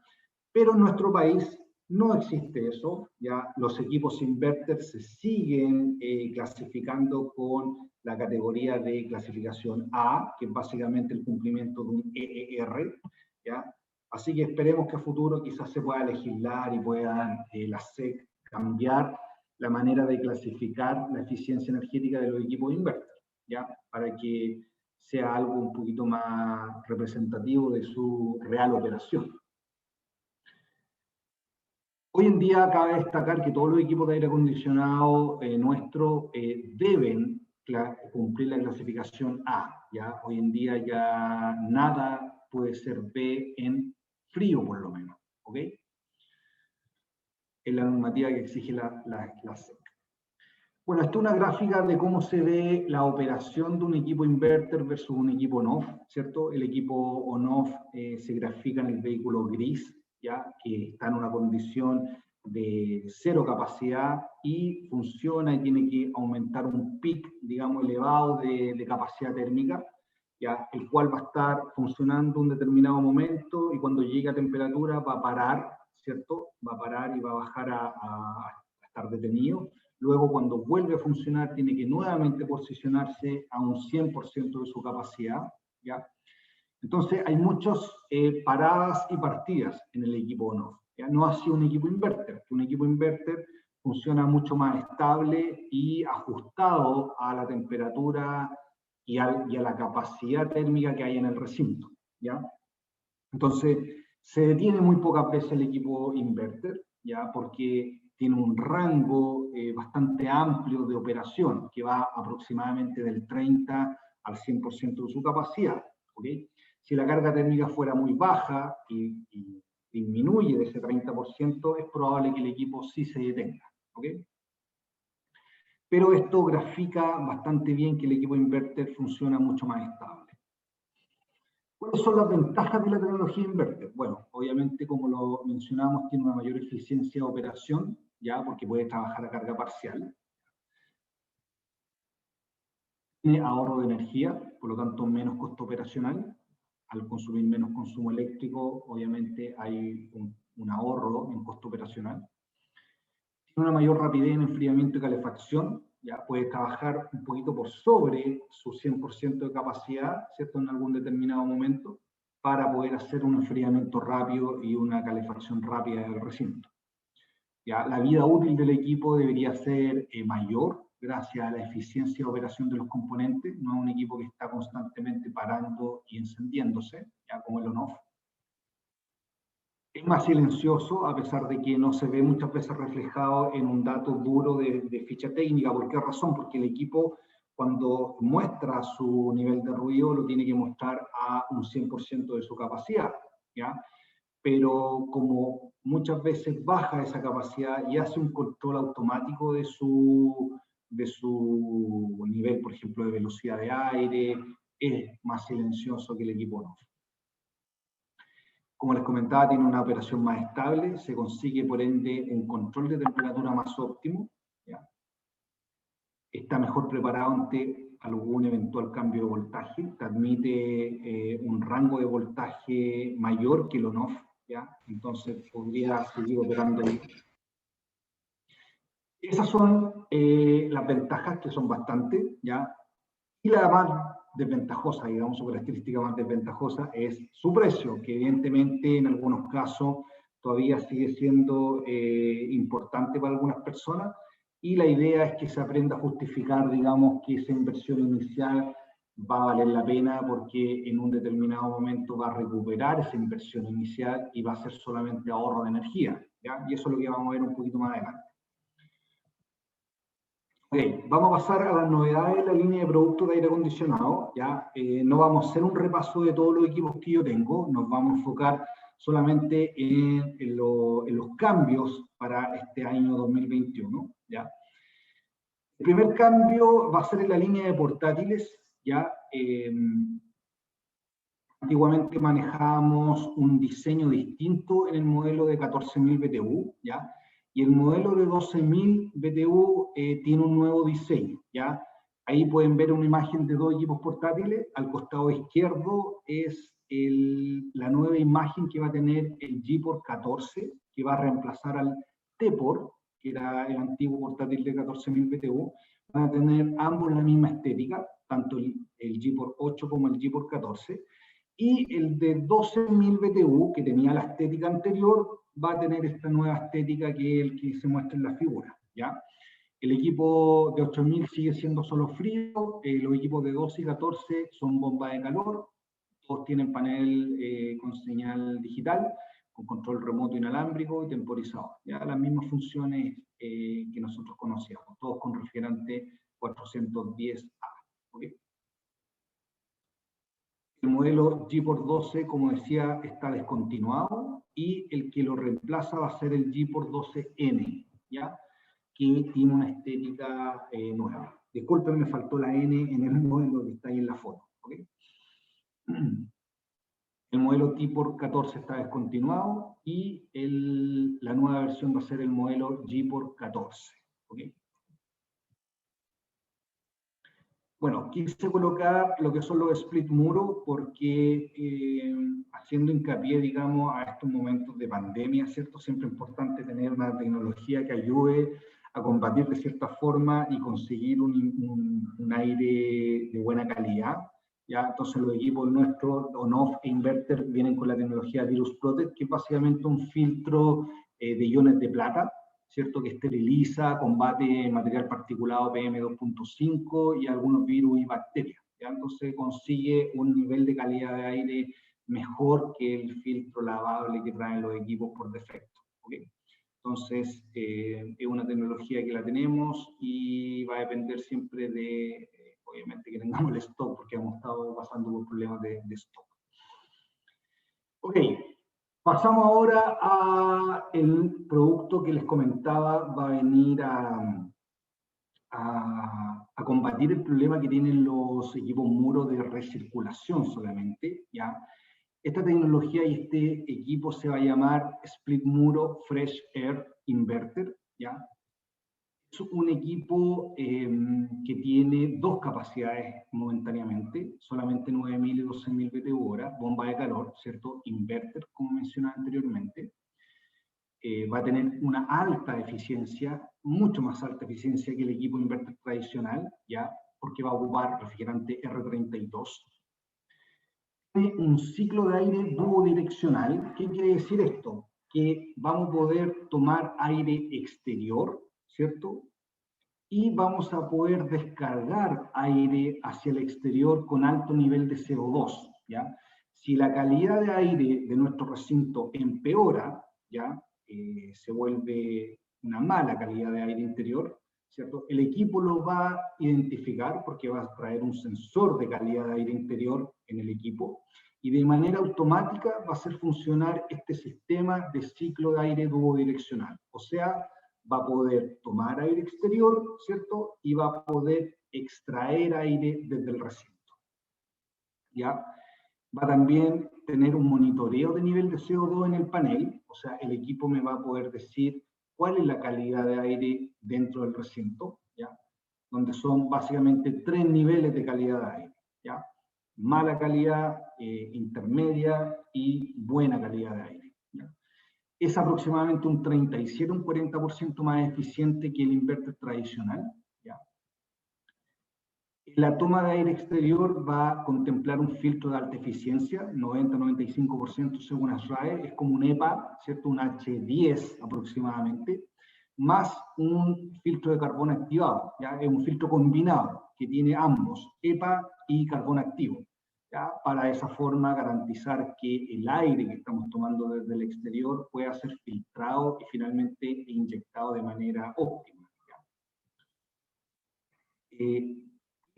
Pero en nuestro país no existe eso, ¿ya? Los equipos inverter se siguen clasificando con la categoría de clasificación A, que es básicamente el cumplimiento de un EER, ¿ya? Así que esperemos que a futuro quizás se pueda legislar y pueda la SEC cambiar la manera de clasificar la eficiencia energética de los equipos inverter, ¿ya?, para que sea algo un poquito más representativo de su real operación. Hoy en día cabe destacar que todos los equipos de aire acondicionado nuestros deben cumplir la clasificación A, ¿ya? Hoy en día ya nada puede ser B en frío, por lo menos, ¿ok? Es la normativa que exige la SEC. Bueno, esta es una gráfica de cómo se ve la operación de un equipo inverter versus un equipo on-off, ¿cierto? El equipo on-off se grafica en el vehículo gris, ¿ya?, que está en una condición de cero capacidad y funciona y tiene que aumentar un pic, digamos, elevado de capacidad térmica, ¿ya?, el cual va a estar funcionando un determinado momento y cuando llegue a temperatura va a parar, ¿cierto? Va a parar y va a bajar a estar detenido. Luego, cuando vuelve a funcionar, tiene que nuevamente posicionarse a un 100% de su capacidad, ¿ya? Entonces, hay muchas paradas y partidas en el equipo on-off, ¿ya? No así un equipo inverter. Un equipo inverter funciona mucho más estable y ajustado a la temperatura y a la capacidad térmica que hay en el recinto, ¿ya? Entonces, se detiene muy pocas veces el equipo inverter, ¿ya?, porque tiene un rango bastante amplio de operación, que va aproximadamente del 30 al 100% de su capacidad, ¿ok? Si la carga térmica fuera muy baja y disminuye de ese 30%, es probable que el equipo sí se detenga, ¿ok? Pero esto grafica bastante bien que el equipo inverter funciona mucho más estable. ¿Cuáles son las ventajas de la tecnología inverter? Bueno, obviamente, como lo mencionamos, tiene una mayor eficiencia de operación, ya, porque puede trabajar a carga parcial. tiene ahorro de energía, por lo tanto menos costo operacional. Al consumir menos consumo eléctrico, obviamente hay un ahorro en costo operacional. Tiene una mayor rapidez en enfriamiento y calefacción, ya puede trabajar un poquito por sobre su 100% de capacidad, ¿cierto? En algún determinado momento, para poder hacer un enfriamiento rápido y una calefacción rápida del recinto. Ya, la vida útil del equipo debería ser mayor gracias a la eficiencia de operación de los componentes, no es un equipo que está constantemente parando y encendiéndose, ya como el on-off. Es más silencioso, a pesar de que no se ve muchas veces reflejado en un dato duro de ficha técnica. ¿Por qué razón? Porque el equipo, cuando muestra su nivel de ruido, lo tiene que mostrar a un 100% de su capacidad, ¿ya? Pero como muchas veces baja esa capacidad y hace un control automático de su nivel, por ejemplo, de velocidad de aire, es más silencioso que el equipo no. Como les comentaba, tiene una operación más estable, se consigue por ende un control de temperatura más óptimo, ¿ya? Está mejor preparado ante algún eventual cambio de voltaje, te admite un rango de voltaje mayor que el on-off, ¿ya? Entonces podría seguir operando ahí. Esas son las ventajas, que son bastantes, ¿ya? Y la más desventajosa, digamos, su característica más desventajosa es su precio, que evidentemente en algunos casos todavía sigue siendo importante para algunas personas, y la idea es que se aprenda a justificar, digamos, que esa inversión inicial va a valer la pena porque en un determinado momento va a recuperar esa inversión inicial y va a ser solamente ahorro de energía, ¿ya? Y eso es lo que vamos a ver un poquito más adelante. Okay, vamos a pasar a las novedades de la línea de productos de aire acondicionado. ¿Ya? No vamos a hacer un repaso de todos los equipos que yo tengo, nos vamos a enfocar solamente en los cambios para este año 2021. ¿Ya? El primer cambio va a ser en la línea de portátiles. ¿Ya? Antiguamente manejábamos un diseño distinto en el modelo de 14.000 BTU, ¿ya? Y el modelo de 12.000 BTU tiene un nuevo diseño, ¿ya? Ahí pueden ver una imagen de dos equipos portátiles. Al costado izquierdo es la nueva imagen que va a tener el G-Port 14, que va a reemplazar al T-Port, que era el antiguo portátil de 14.000 BTU. Van a tener ambos la misma estética, tanto el G-Port 8 como el G-Port 14. Y el de 12.000 BTU, que tenía la estética anterior, va a tener esta nueva estética que es el que se muestra en la figura, ¿ya? El equipo de 8.000 sigue siendo solo frío, los equipos de 12 y 14 son bomba de calor, todos tienen panel con señal digital, con control remoto inalámbrico y temporizador, ¿ya? Las mismas funciones que nosotros conocíamos, todos con refrigerante 410A, ¿okay? El modelo G-Port 12, como decía, está descontinuado y el que lo reemplaza va a ser el G-Port 12N, ¿ya? Que tiene una estética nueva. Disculpen, me faltó la N en el modelo que está ahí en la foto. ¿Okay? El modelo T-Port 14 está descontinuado y la nueva versión va a ser el modelo G-Port 14. ¿Okay? Bueno, quise colocar lo que son los split muro porque haciendo hincapié, digamos, a estos momentos de pandemia, ¿cierto? Siempre es importante tener una tecnología que ayude a combatir de cierta forma y conseguir un aire de buena calidad, ¿ya? Entonces los equipos nuestros, on-off e inverter, vienen con la tecnología Virus Protect, que es básicamente un filtro de iones de plata, ¿cierto? Que esteriliza, combate material particulado PM2.5 y algunos virus y bacterias, ¿ya? Entonces consigue un nivel de calidad de aire mejor que el filtro lavable que traen los equipos por defecto, ¿okay? Entonces, es una tecnología que la tenemos y va a depender siempre de, obviamente, que tengamos el stock, porque hemos estado pasando por problemas de stock. Ok. Pasamos ahora al producto que les comentaba, va a venir a combatir el problema que tienen los equipos muros de recirculación solamente, ¿ya? Esta tecnología y este equipo se va a llamar Split Muro Fresh Air Inverter, ¿ya? Es un equipo que tiene dos capacidades momentáneamente, solamente 9.000 y 12.000 BTU/hora, bomba de calor, ¿cierto? Inverter, como mencionaba anteriormente. Va a tener una alta eficiencia, mucho más alta eficiencia que el equipo inverter tradicional, ¿ya? Porque va a ocupar refrigerante R32. Tiene un ciclo de aire duodireccional. ¿Qué quiere decir esto? Que vamos a poder tomar aire exterior, ¿cierto? Y vamos a poder descargar aire hacia el exterior con alto nivel de CO2, ¿ya? Si la calidad de aire de nuestro recinto empeora, ¿ya? Se vuelve una mala calidad de aire interior, ¿cierto? El equipo lo va a identificar porque va a traer un sensor de calidad de aire interior en el equipo y de manera automática va a hacer funcionar este sistema de ciclo de aire duodireccional. O sea, va a poder tomar aire exterior, ¿cierto? Y va a poder extraer aire desde el recinto. ¿Ya? Va a también tener un monitoreo de nivel de CO2 en el panel, o sea, el equipo me va a poder decir cuál es la calidad de aire dentro del recinto, ¿ya? Donde son básicamente 3 niveles de calidad de aire, ¿ya? Mala calidad, intermedia y buena calidad de aire, ¿ya? Es aproximadamente un 37, un 40% más eficiente que el inverter tradicional, ¿ya? La toma de aire exterior va a contemplar un filtro de alta eficiencia, 90-95% según ASRAE, es como un EPA, ¿cierto? Un H10 aproximadamente, más un filtro de carbón activado, ¿ya? Es un filtro combinado que tiene ambos, EPA y carbón activo, ¿ya? Para de esa forma garantizar que el aire que estamos tomando desde el exterior pueda ser filtrado y finalmente inyectado de manera óptima, ¿ya?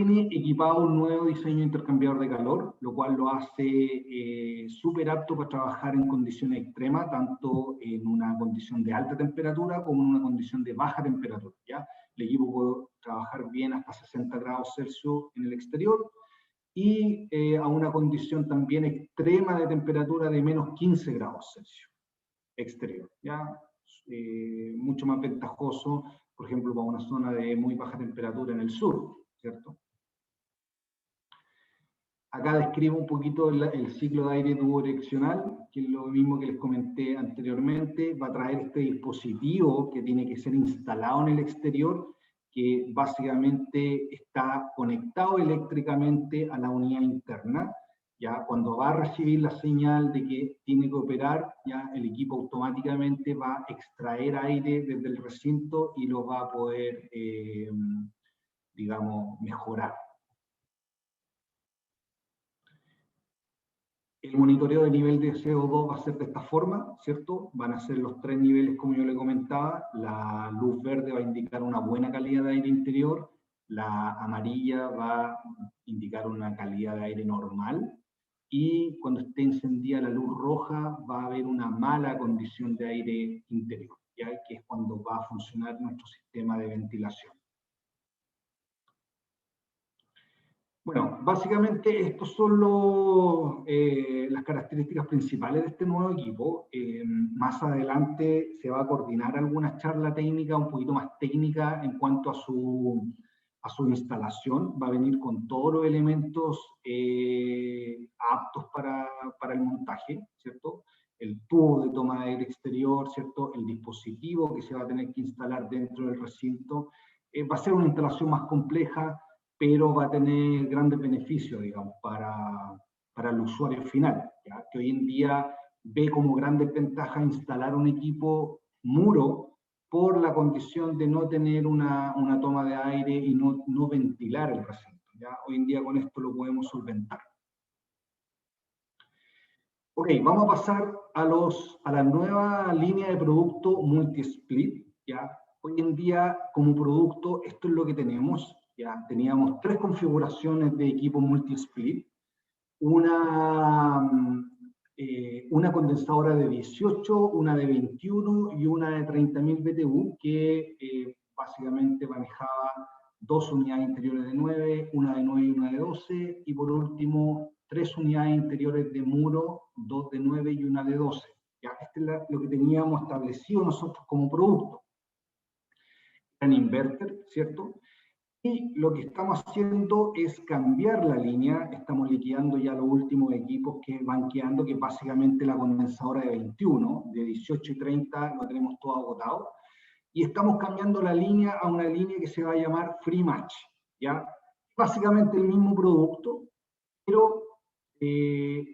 Tiene equipado un nuevo diseño de intercambiador de calor, lo cual lo hace súper apto para trabajar en condiciones extremas, tanto en una condición de alta temperatura como en una condición de baja temperatura, ¿ya? El equipo puede trabajar bien hasta 60 grados Celsius en el exterior y a una condición también extrema de temperatura de menos 15 grados Celsius exterior, ¿ya? Mucho más ventajoso, por ejemplo, para una zona de muy baja temperatura en el sur, ¿cierto? Acá describo un poquito el ciclo de aire duodireccional, que es lo mismo que les comenté anteriormente. Va a traer este dispositivo que tiene que ser instalado en el exterior, que básicamente está conectado eléctricamente a la unidad interna. Ya cuando va a recibir la señal de que tiene que operar, ya el equipo automáticamente va a extraer aire desde el recinto y lo va a poder, digamos, mejorar. El monitoreo de nivel de CO2 va a ser de esta forma, ¿cierto? Van a ser los 3 niveles como yo le comentaba. La luz verde va a indicar una buena calidad de aire interior, la amarilla va a indicar una calidad de aire normal y cuando esté encendida la luz roja va a haber una mala condición de aire interior, ¿ya? Que es cuando va a funcionar nuestro sistema de ventilación. Bueno, básicamente estos son las características principales de este nuevo equipo. Más adelante se va a coordinar alguna charla técnica, un poquito más técnica en cuanto a su instalación. Va a venir con todos los elementos aptos para el montaje, ¿cierto? El tubo de toma de aire exterior, ¿cierto? El dispositivo que se va a tener que instalar dentro del recinto. Va a ser una instalación más compleja, pero va a tener grandes beneficios, digamos, para el usuario final, ¿ya? Que hoy en día ve como grandes ventajas instalar un equipo muro por la condición de no tener una toma de aire y no ventilar el recinto, ¿ya? Hoy en día con esto lo podemos solventar. Ok, vamos a pasar a la nueva línea de producto multi-split, ¿ya? Hoy en día, como producto, esto es lo que tenemos. Ya teníamos 3 configuraciones de equipo multi-split, una condensadora de 18, una de 21 y una de 30.000 BTU que básicamente manejaba 2 unidades interiores de 9, una de 9 y una de 12, y por último 3 unidades interiores de muro, 2 de 9 y una de 12. Ya, este es lo que teníamos establecido nosotros como producto. gran inverter, ¿cierto? Y lo que estamos haciendo es cambiar la línea, estamos liquidando ya los últimos equipos que van quedando, que básicamente la condensadora de 21, de 18 y 30 lo tenemos todo agotado, y estamos cambiando la línea a una línea que se va a llamar Free Match, ¿ya? Básicamente el mismo producto, pero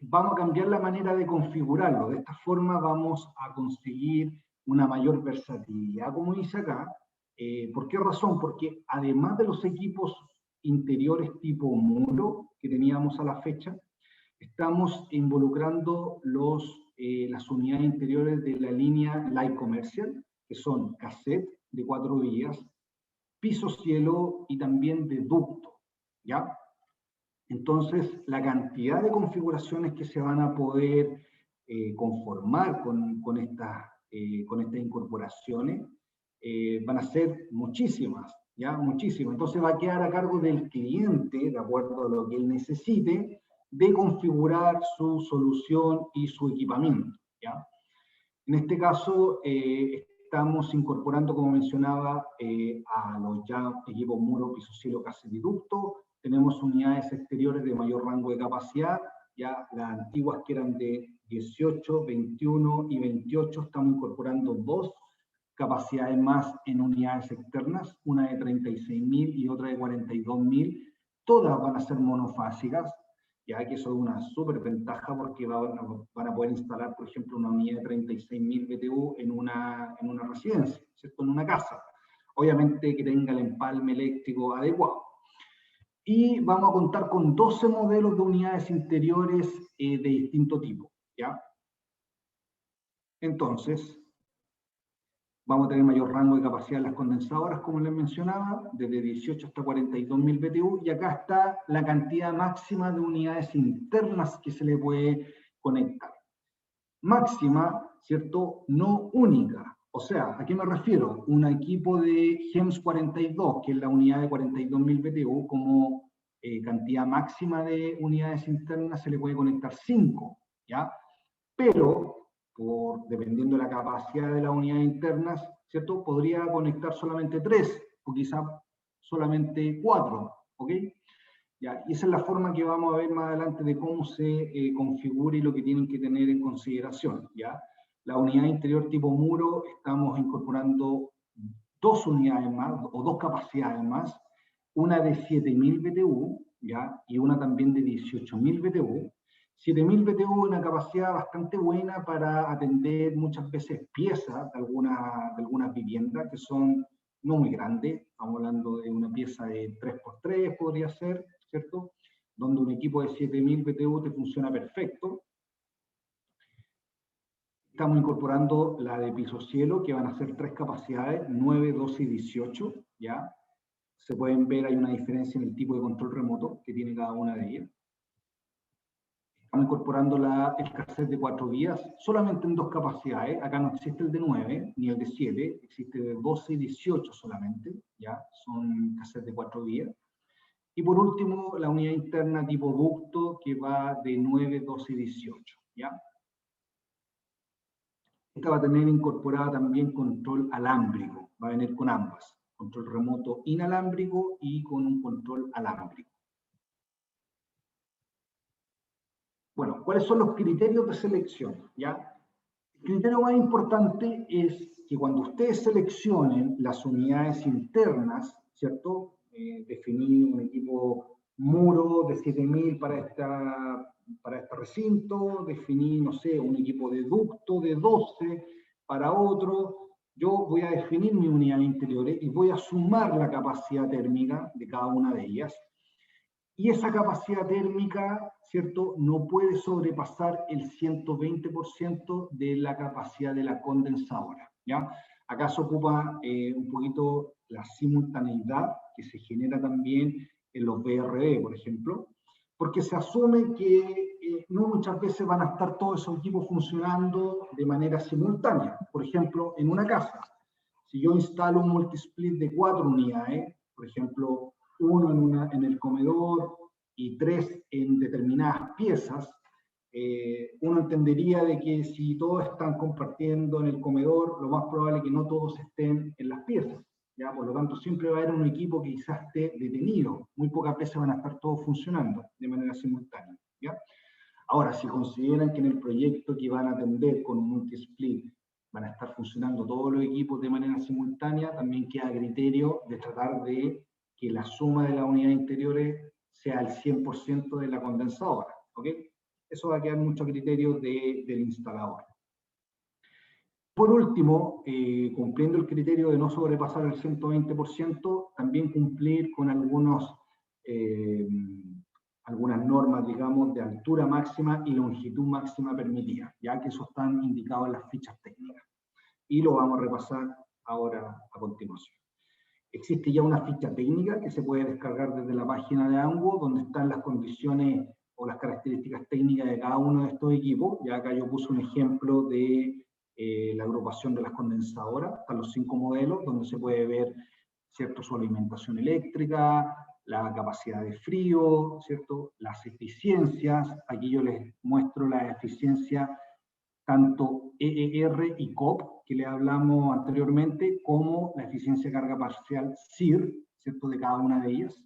vamos a cambiar la manera de configurarlo. De esta forma vamos a conseguir una mayor versatilidad, como dice acá. ¿Por qué razón? Porque además de los equipos interiores tipo muro que teníamos a la fecha, estamos involucrando las unidades interiores de la línea Light Commercial, que son cassette de 4 vías, piso cielo y también de ducto, ¿ya? Entonces, la cantidad de configuraciones que se van a poder conformar con estas incorporaciones van a ser muchísimas, ¿ya? Muchísimas. Entonces va a quedar a cargo del cliente, de acuerdo a lo que él necesite, de configurar su solución y su equipamiento, ¿ya? En este caso, estamos incorporando, como mencionaba, a los ya equipos muro, piso, cielo, cassette y ducto. Tenemos unidades exteriores de mayor rango de capacidad, ya las antiguas que eran de 18, 21 y 28, estamos incorporando dos capacidades más en unidades externas, una de 36.000 y otra de 42.000. Todas van a ser monofásicas, ya que eso es una súper ventaja porque van a poder instalar, por ejemplo, una unidad de 36.000 BTU en una residencia, ¿cierto? En una casa. Obviamente que tenga el empalme eléctrico adecuado. Y vamos a contar con 12 modelos de unidades interiores de distinto tipo, ¿ya? Entonces, vamos a tener mayor rango de capacidad en las condensadoras, como les mencionaba, desde 18 hasta 42.000 BTU, y acá está la cantidad máxima de unidades internas que se le puede conectar. Máxima, ¿cierto? No única. O sea, ¿a qué me refiero? Un equipo de GEMS 42, que es la unidad de 42.000 BTU, como cantidad máxima de unidades internas se le puede conectar 5, ¿ya? Pero, dependiendo de la capacidad de las unidades internas, ¿cierto? Podría conectar solamente 3, o quizá solamente 4, ¿ok? ¿Ya? Y esa es la forma que vamos a ver más adelante de cómo se configura y lo que tienen que tener en consideración, ¿ya? La unidad interior tipo muro, estamos incorporando dos unidades más, o dos capacidades más, una de 7.000 BTU, ¿ya? Y una también de 18.000 BTU. 7.000 BTU es una capacidad bastante buena para atender muchas veces piezas de algunas viviendas que son no muy grandes. Estamos hablando de una pieza de 3x3, podría ser, ¿cierto? Donde un equipo de 7.000 BTU te funciona perfecto. Estamos incorporando la de piso cielo, que van a ser 3 capacidades, 9, 12 y 18, ¿ya? Se pueden ver, hay una diferencia en el tipo de control remoto que tiene cada una de ellas. Estamos incorporando el cassette de 4 vías, solamente en 2 capacidades. Acá no existe el de 9 ni el de 7, existe de 12 y 18 solamente, ¿ya? Son cassettes de 4 vías. Y por último, la unidad interna tipo ducto, que va de 9, 12 y 18, ¿ya? Esta va a tener incorporada también control alámbrico, va a venir con ambas, control remoto inalámbrico y con un control alámbrico. Bueno, ¿cuáles son los criterios de selección? ¿Ya? El criterio más importante es que cuando ustedes seleccionen las unidades internas, ¿cierto? Definir un equipo muro de 7.000 para este recinto, definir, no sé, un equipo de ducto de 12 para otro. Yo voy a definir mi unidad interiores y voy a sumar la capacidad térmica de cada una de ellas. Y esa capacidad térmica, ¿cierto?, no puede sobrepasar el 120% de la capacidad de la condensadora, ¿ya? Acá se ocupa un poquito la simultaneidad que se genera también en los VRD, por ejemplo, porque se asume que no muchas veces van a estar todos esos equipos funcionando de manera simultánea. Por ejemplo, en una casa, si yo instalo un multisplit de 4 unidades, por ejemplo, uno en el comedor y 3 en determinadas piezas, uno entendería de que si todos están compartiendo en el comedor, lo más probable es que no todos estén en las piezas, ¿ya? Por lo tanto, siempre va a haber un equipo que quizás esté detenido. Muy pocas veces van a estar todos funcionando de manera simultánea, ¿ya? Ahora, si consideran que en el proyecto que van a atender con un multi-split van a estar funcionando todos los equipos de manera simultánea, también queda criterio de tratar de que la suma de las unidades interiores sea el 100% de la condensadora, ¿ok? Eso va a quedar mucho a criterio del instalador. Por último, cumpliendo el criterio de no sobrepasar el 120%, también cumplir con algunas normas, digamos, de altura máxima y longitud máxima permitida, ya que eso están indicados en las fichas técnicas. Y lo vamos a repasar ahora a continuación. Existe ya una ficha técnica que se puede descargar desde la página de ANGO, donde están las condiciones o las características técnicas de cada uno de estos equipos. Ya acá yo puse un ejemplo de la agrupación de las condensadoras, están los 5 modelos, donde se puede ver, ¿cierto?, su alimentación eléctrica, la capacidad de frío, ¿cierto?, las eficiencias. Aquí yo les muestro la eficiencia tanto EER y COP, que le hablamos anteriormente, como la eficiencia de carga parcial CIR, ¿cierto?, de cada una de ellas.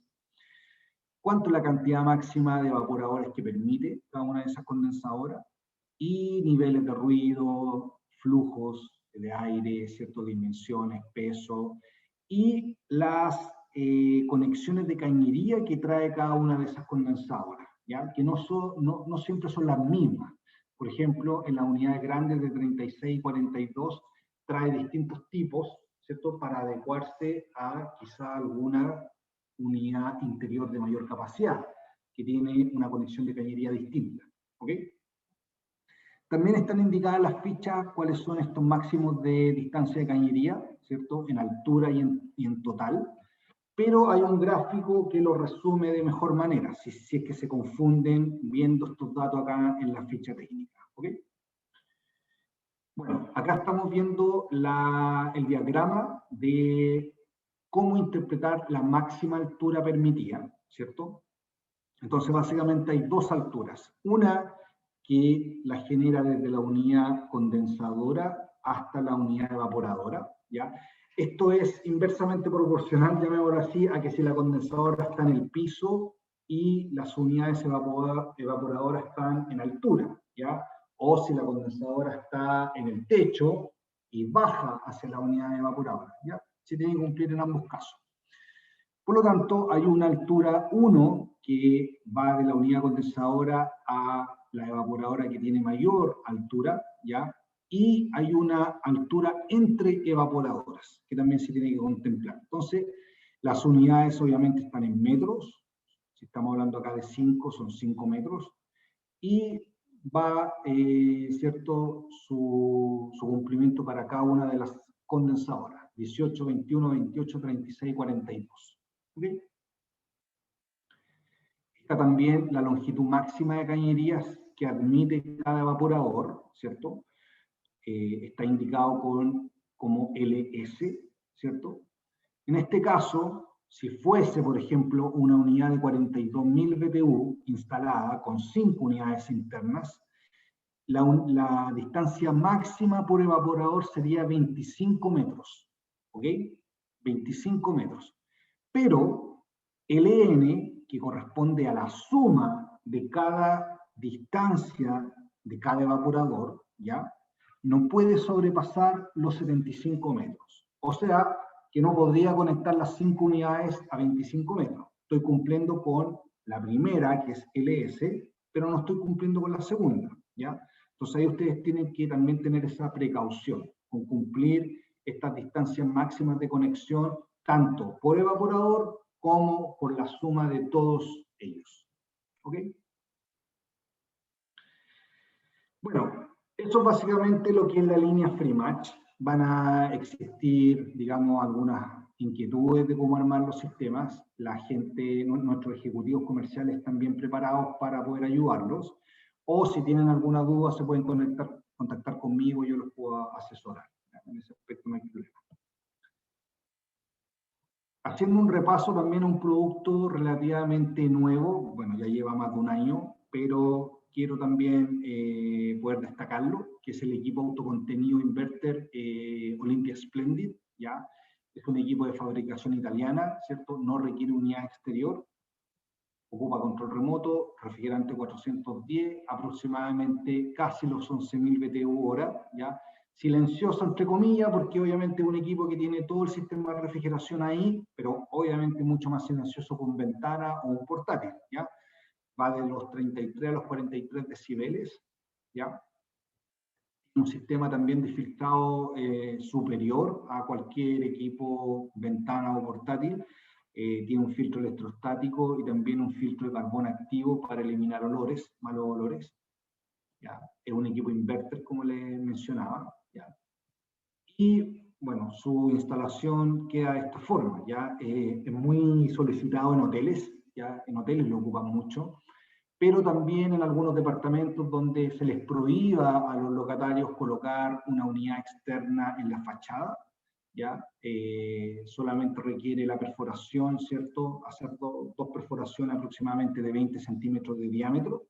Cuánto es la cantidad máxima de evaporadores que permite cada una de esas condensadoras, y niveles de ruido, flujos de aire, ciertas dimensiones, peso, y las conexiones de cañería que trae cada una de esas condensadoras, ¿ya? Que no siempre son las mismas. Por ejemplo, en las unidades grandes de 36 y 42 trae distintos tipos, ¿cierto?, para adecuarse a quizá alguna unidad interior de mayor capacidad, que tiene una conexión de cañería distinta, ¿ok? También están indicadas las fichas cuáles son estos máximos de distancia de cañería, ¿cierto?, en altura y en total, pero hay un gráfico que lo resume de mejor manera, si es que se confunden viendo estos datos acá en la ficha técnica, ¿ok? Bueno, acá estamos viendo el diagrama de cómo interpretar la máxima altura permitida, ¿cierto? Entonces, básicamente hay dos alturas. Una que la genera desde la unidad condensadora hasta la unidad evaporadora, ¿ya? Esto es inversamente proporcional, llamémoslo así, a que si la condensadora está en el piso y las unidades evaporadoras están en altura, ¿ya? O si la condensadora está en el techo y baja hacia la unidad evaporadora, ¿ya? Se tiene que cumplir en ambos casos. Por lo tanto, hay una altura 1 que va de la unidad condensadora a la evaporadora que tiene mayor altura, ¿ya? Y hay una altura entre evaporadoras, que también se tiene que contemplar. Entonces, las unidades obviamente están en metros, si estamos hablando acá de 5, son 5 metros, y va, ¿cierto?, su cumplimiento para cada una de las condensadoras, 18, 21, 28, 36 y 42. ¿Okay? Está también la longitud máxima de cañerías que admite cada evaporador, ¿cierto? Está indicado como LS, ¿cierto? En este caso, si fuese, por ejemplo, una unidad de 42.000 BTU instalada con 5 unidades internas, la distancia máxima por evaporador sería 25 metros, ¿ok? 25 metros. Pero el EN, que corresponde a la suma de cada distancia de cada evaporador, ¿ya?, no puede sobrepasar los 75 metros. O sea, que no podría conectar las 5 unidades a 25 metros. Estoy cumpliendo con la primera, que es LS, pero no estoy cumpliendo con la segunda, ¿ya? Entonces ahí ustedes tienen que también tener esa precaución con cumplir estas distancias máximas de conexión, tanto por evaporador como por la suma de todos ellos. ¿Ok? Bueno, eso es básicamente lo que es la línea Free Match. Van a existir, digamos, algunas inquietudes de cómo armar los sistemas. La gente, nuestros ejecutivos comerciales están bien preparados para poder ayudarlos. O si tienen alguna duda, se pueden contactar conmigo y yo los puedo asesorar. En ese aspecto no hay problema. Haciendo un repaso también a un producto relativamente nuevo, bueno, ya lleva más de un año, pero quiero también poder destacarlo, que es el equipo autocontenido inverter Olympia Splendid, ¿ya? es un equipo de fabricación italiana, ¿cierto? No requiere unidad exterior, ocupa control remoto, refrigerante 410, aproximadamente casi los 11.000 BTU hora, ¿ya? Silencioso entre comillas, porque obviamente es un equipo que tiene todo el sistema de refrigeración ahí, pero obviamente mucho más silencioso con ventana o un portátil, ¿ya? Va de los 33 a los 43 decibeles, ¿ya? Un sistema también de filtrado superior a cualquier equipo, ventana o portátil. Tiene un filtro electrostático y también un filtro de carbón activo para eliminar olores, malos olores. ¿Ya? Es un equipo inverter, como les mencionaba. ¿Ya? Y bueno, su instalación queda de esta forma. ¿Ya? Es muy solicitado en hoteles, ¿ya? En hoteles lo ocupan mucho, pero también en algunos departamentos donde se les prohíba a los locatarios colocar una unidad externa en la fachada, ¿ya? Solamente requiere la perforación, ¿cierto? Hacer dos perforaciones aproximadamente de 20 centímetros de diámetro,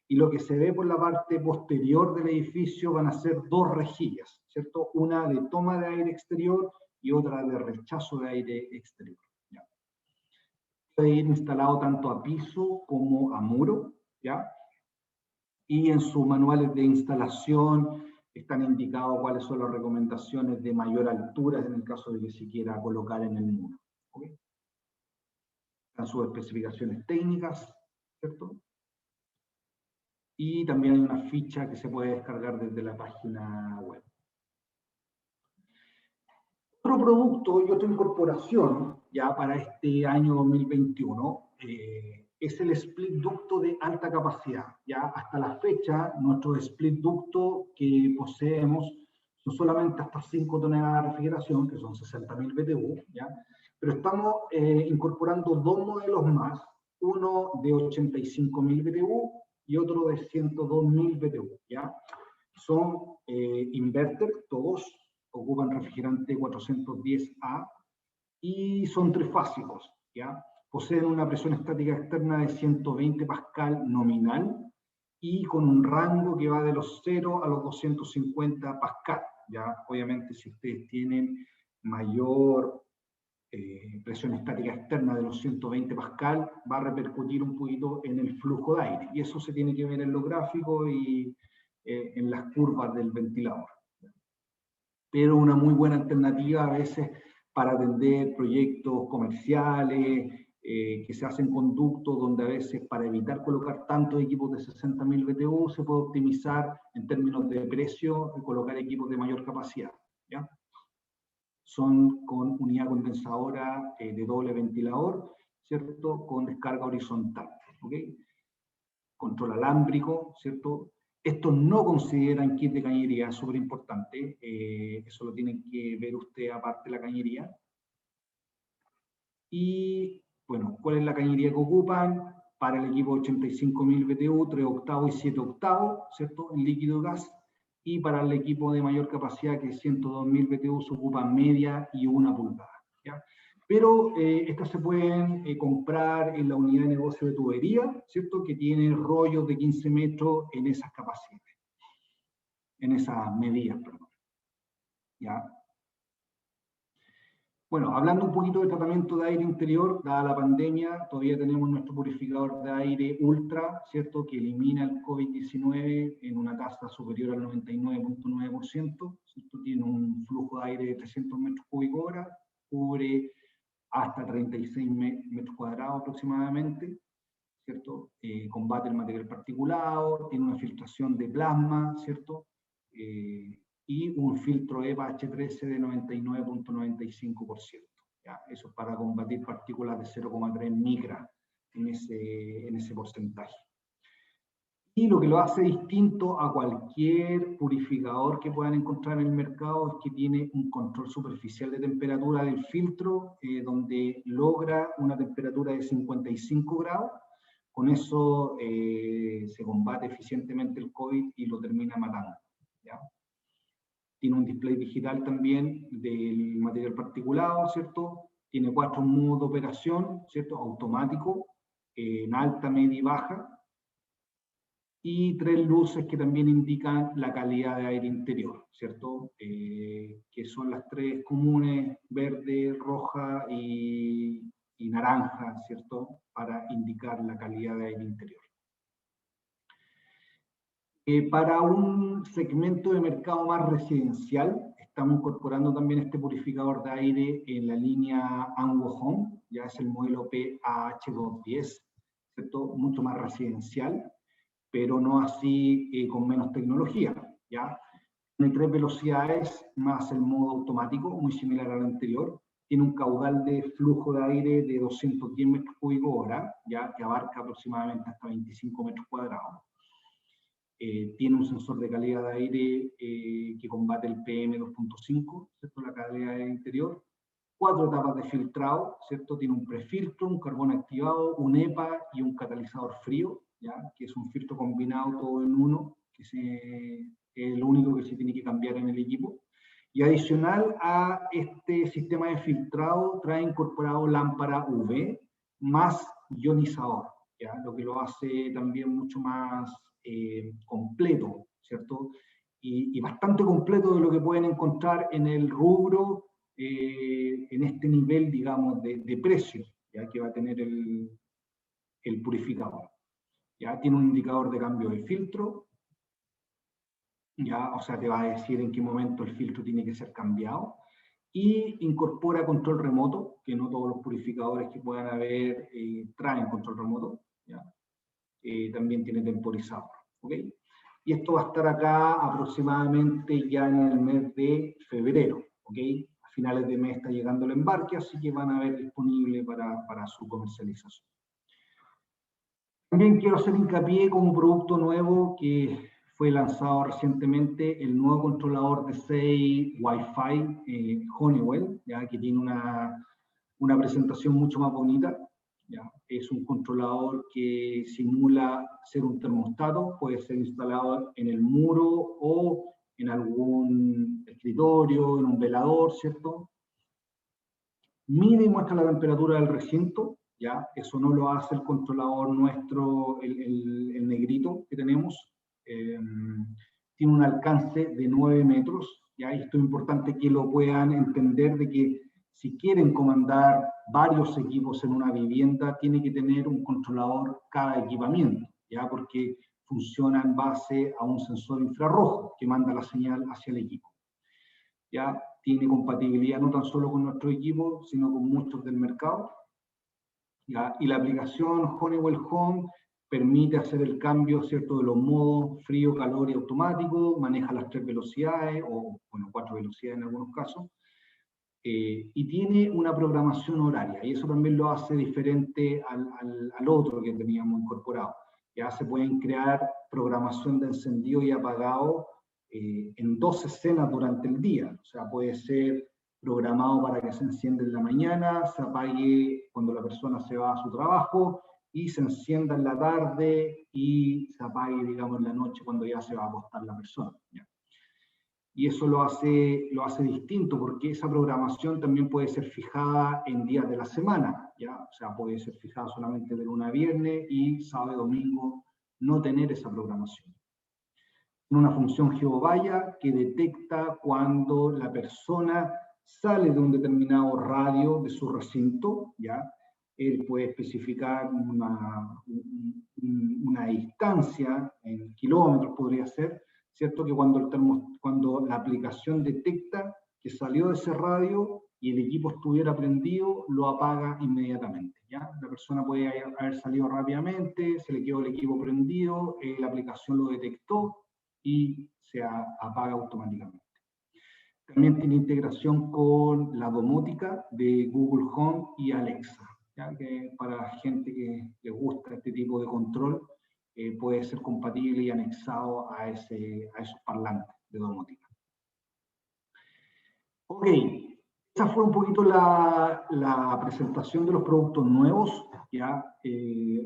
y lo que se ve por la parte posterior del edificio van a ser dos rejillas, ¿cierto? Una de toma de aire exterior y otra de rechazo de aire exterior. ¿Ya? Puede ir instalado tanto a piso como a muro, ¿ya? Y en sus manuales de instalación están indicados cuáles son las recomendaciones de mayor altura en el caso de que se quiera colocar en el muro. ¿Okay? Están sus especificaciones técnicas, ¿cierto? Y también hay una ficha que se puede descargar desde la página web. Otro producto y otra incorporación ya para este año 2021 es el split ducto de alta capacidad. Ya hasta la fecha, nuestros split ducto que poseemos son solamente hasta 5 toneladas de refrigeración, que son 60.000 BTU, ¿ya? Pero estamos incorporando dos modelos más, uno de 85.000 BTU y otro de 102.000 BTU, ¿ya? Son inverter, todos ocupan refrigerante 410A y son trifásicos, ¿ya? Poseen una presión estática externa de 120 pascal nominal y con un rango que va de los 0 a los 250 pascal, ¿ya? Obviamente si ustedes tienen mayor presión estática externa de los 120 pascal, va a repercutir un poquito en el flujo de aire, y eso se tiene que ver en los gráficos y en las curvas del ventilador. Pero una muy buena alternativa a veces para atender proyectos comerciales que se hacen conductos, donde a veces para evitar colocar tantos equipos de 60.000 BTU se puede optimizar en términos de precio y colocar equipos de mayor capacidad, ¿ya? Son con unidad condensadora de doble ventilador, ¿cierto? Con descarga horizontal, ¿ok? Control alámbrico, ¿cierto? Estos no consideran kit de cañería, es súper importante, eso lo tienen que ver ustedes aparte de la cañería. Y, bueno, ¿cuál es la cañería que ocupan? Para el equipo 85.000 BTU, 3 octavos y 7 octavos, ¿cierto? En líquido gas. Y para el equipo de mayor capacidad, que es 102.000 BTU, se ocupa media y 1 pulgada, ¿ya? Pero estas se pueden comprar en la unidad de negocio de tubería, ¿cierto? Que tiene rollos de 15 metros en esas capacidades, en esas medidas, perdón. ¿Ya? Bueno, hablando un poquito del tratamiento de aire interior, dada la pandemia, todavía tenemos nuestro purificador de aire Ultra, ¿cierto? Que elimina el COVID-19 en una tasa superior al 99.9%, ¿cierto? Tiene un flujo de aire de 300 metros cúbicos hora, cubre hasta 36 metros cuadrados aproximadamente, ¿cierto? Combate el material particulado, tiene una filtración de plasma, ¿cierto? Y un filtro EPA H13 de 99.95%. ¿Ya? Eso es para combatir partículas de 0,3 micra en ese porcentaje. Y lo que lo hace distinto a cualquier purificador que puedan encontrar en el mercado es que tiene un control superficial de temperatura del filtro, donde logra una temperatura de 55 grados. Con eso se combate eficientemente el COVID y lo termina matando, ¿ya? Tiene un display digital también del material particulado, ¿cierto? Tiene 4 modos de operación, ¿cierto? Automático, en alta, media y baja. y 3 luces que también indican la calidad de aire interior, ¿cierto? Que son las 3 comunes, verde, roja y naranja, ¿cierto? Para indicar la calidad de aire interior. Para un segmento de mercado más residencial, estamos incorporando también este purificador de aire en la línea Anwo Home, ya es el modelo PAH210, ¿cierto? Mucho más residencial, pero no así con menos tecnología, ¿ya? Tiene 3 velocidades más el modo automático, muy similar al anterior. Tiene un caudal de flujo de aire de 210 metros cúbicos hora, ¿ya? Que abarca aproximadamente hasta 25 metros cuadrados. Tiene un sensor de calidad de aire que combate el PM2.5, ¿cierto? La calidad de aire interior. 4 etapas de filtrado, ¿cierto? Tiene un prefiltro, un carbón activado, un EPA y un catalizador frío, ¿ya? Que es un filtro combinado todo en uno, que es lo único que se tiene que cambiar en el equipo. Y adicional a este sistema de filtrado, trae incorporado lámpara UV más ionizador, ¿ya? Lo que lo hace también mucho más completo, ¿cierto? Y bastante completo de lo que pueden encontrar en el rubro, en este nivel, digamos, de precio, ¿ya? Que va a tener el purificador. ¿Ya? Tiene un indicador de cambio de filtro, ¿ya? O sea, te va a decir en qué momento el filtro tiene que ser cambiado, y incorpora control remoto, que no todos los purificadores que puedan haber traen control remoto, ¿ya? También tiene temporizador, ¿ok? Y esto va a estar acá aproximadamente ya en el mes de febrero, ¿ok? A finales de mes está llegando el embarque, así que van a ver disponible para su comercialización. También quiero hacer hincapié con un producto nuevo que fue lanzado recientemente, el nuevo controlador de 6 Wi-Fi Honeywell, ¿ya? Que tiene una presentación mucho más bonita, ¿ya? Es un controlador que simula ser un termostato, puede ser instalado en el muro o en algún escritorio, en un velador, ¿cierto? Mide y muestra la temperatura del recinto, ¿ya? Eso no lo hace el controlador nuestro, el negrito que tenemos. Tiene un alcance de 9 metros, ¿ya? Y esto es importante que lo puedan entender, de que si quieren comandar varios equipos en una vivienda, tiene que tener un controlador cada equipamiento, ¿ya? Porque funciona en base a un sensor infrarrojo que manda la señal hacia el equipo. ¿Ya? Tiene compatibilidad no tan solo con nuestro equipo, sino con muchos del mercado. ¿Ya? Y la aplicación Honeywell Home permite hacer el cambio, ¿cierto?, de los modos frío, calor y automático, maneja las 3 velocidades, o bueno, 4 velocidades en algunos casos, y tiene una programación horaria, y eso también lo hace diferente al otro que teníamos incorporado. Ya se pueden crear programación de encendido y apagado en 2 escenas durante el día. O sea, puede ser programado para que se encienda en la mañana, se apague cuando la persona se va a su trabajo, y se encienda en la tarde y se apague, digamos, en la noche cuando ya se va a acostar la persona, ¿ya? Y eso lo hace distinto, porque esa programación también puede ser fijada en días de la semana, ¿ya? O sea, puede ser fijada solamente de lunes a viernes y sábado y domingo no tener esa programación. Tiene una función geovalla que detecta cuando la persona sale de un determinado radio de su recinto, ¿ya? Él puede especificar una distancia, en kilómetros podría ser, ¿cierto? Que cuando la aplicación detecta que salió de ese radio y el equipo estuviera prendido, lo apaga inmediatamente, ¿ya? La persona puede haber salido rápidamente, se le quedó el equipo prendido, la aplicación lo detectó y se apaga automáticamente. También tiene integración con la domótica de Google Home y Alexa, ¿ya? Que para la gente que le gusta este tipo de control, puede ser compatible y anexado a esos parlantes de domótica. Ok, esa fue un poquito la presentación de los productos nuevos. Ya,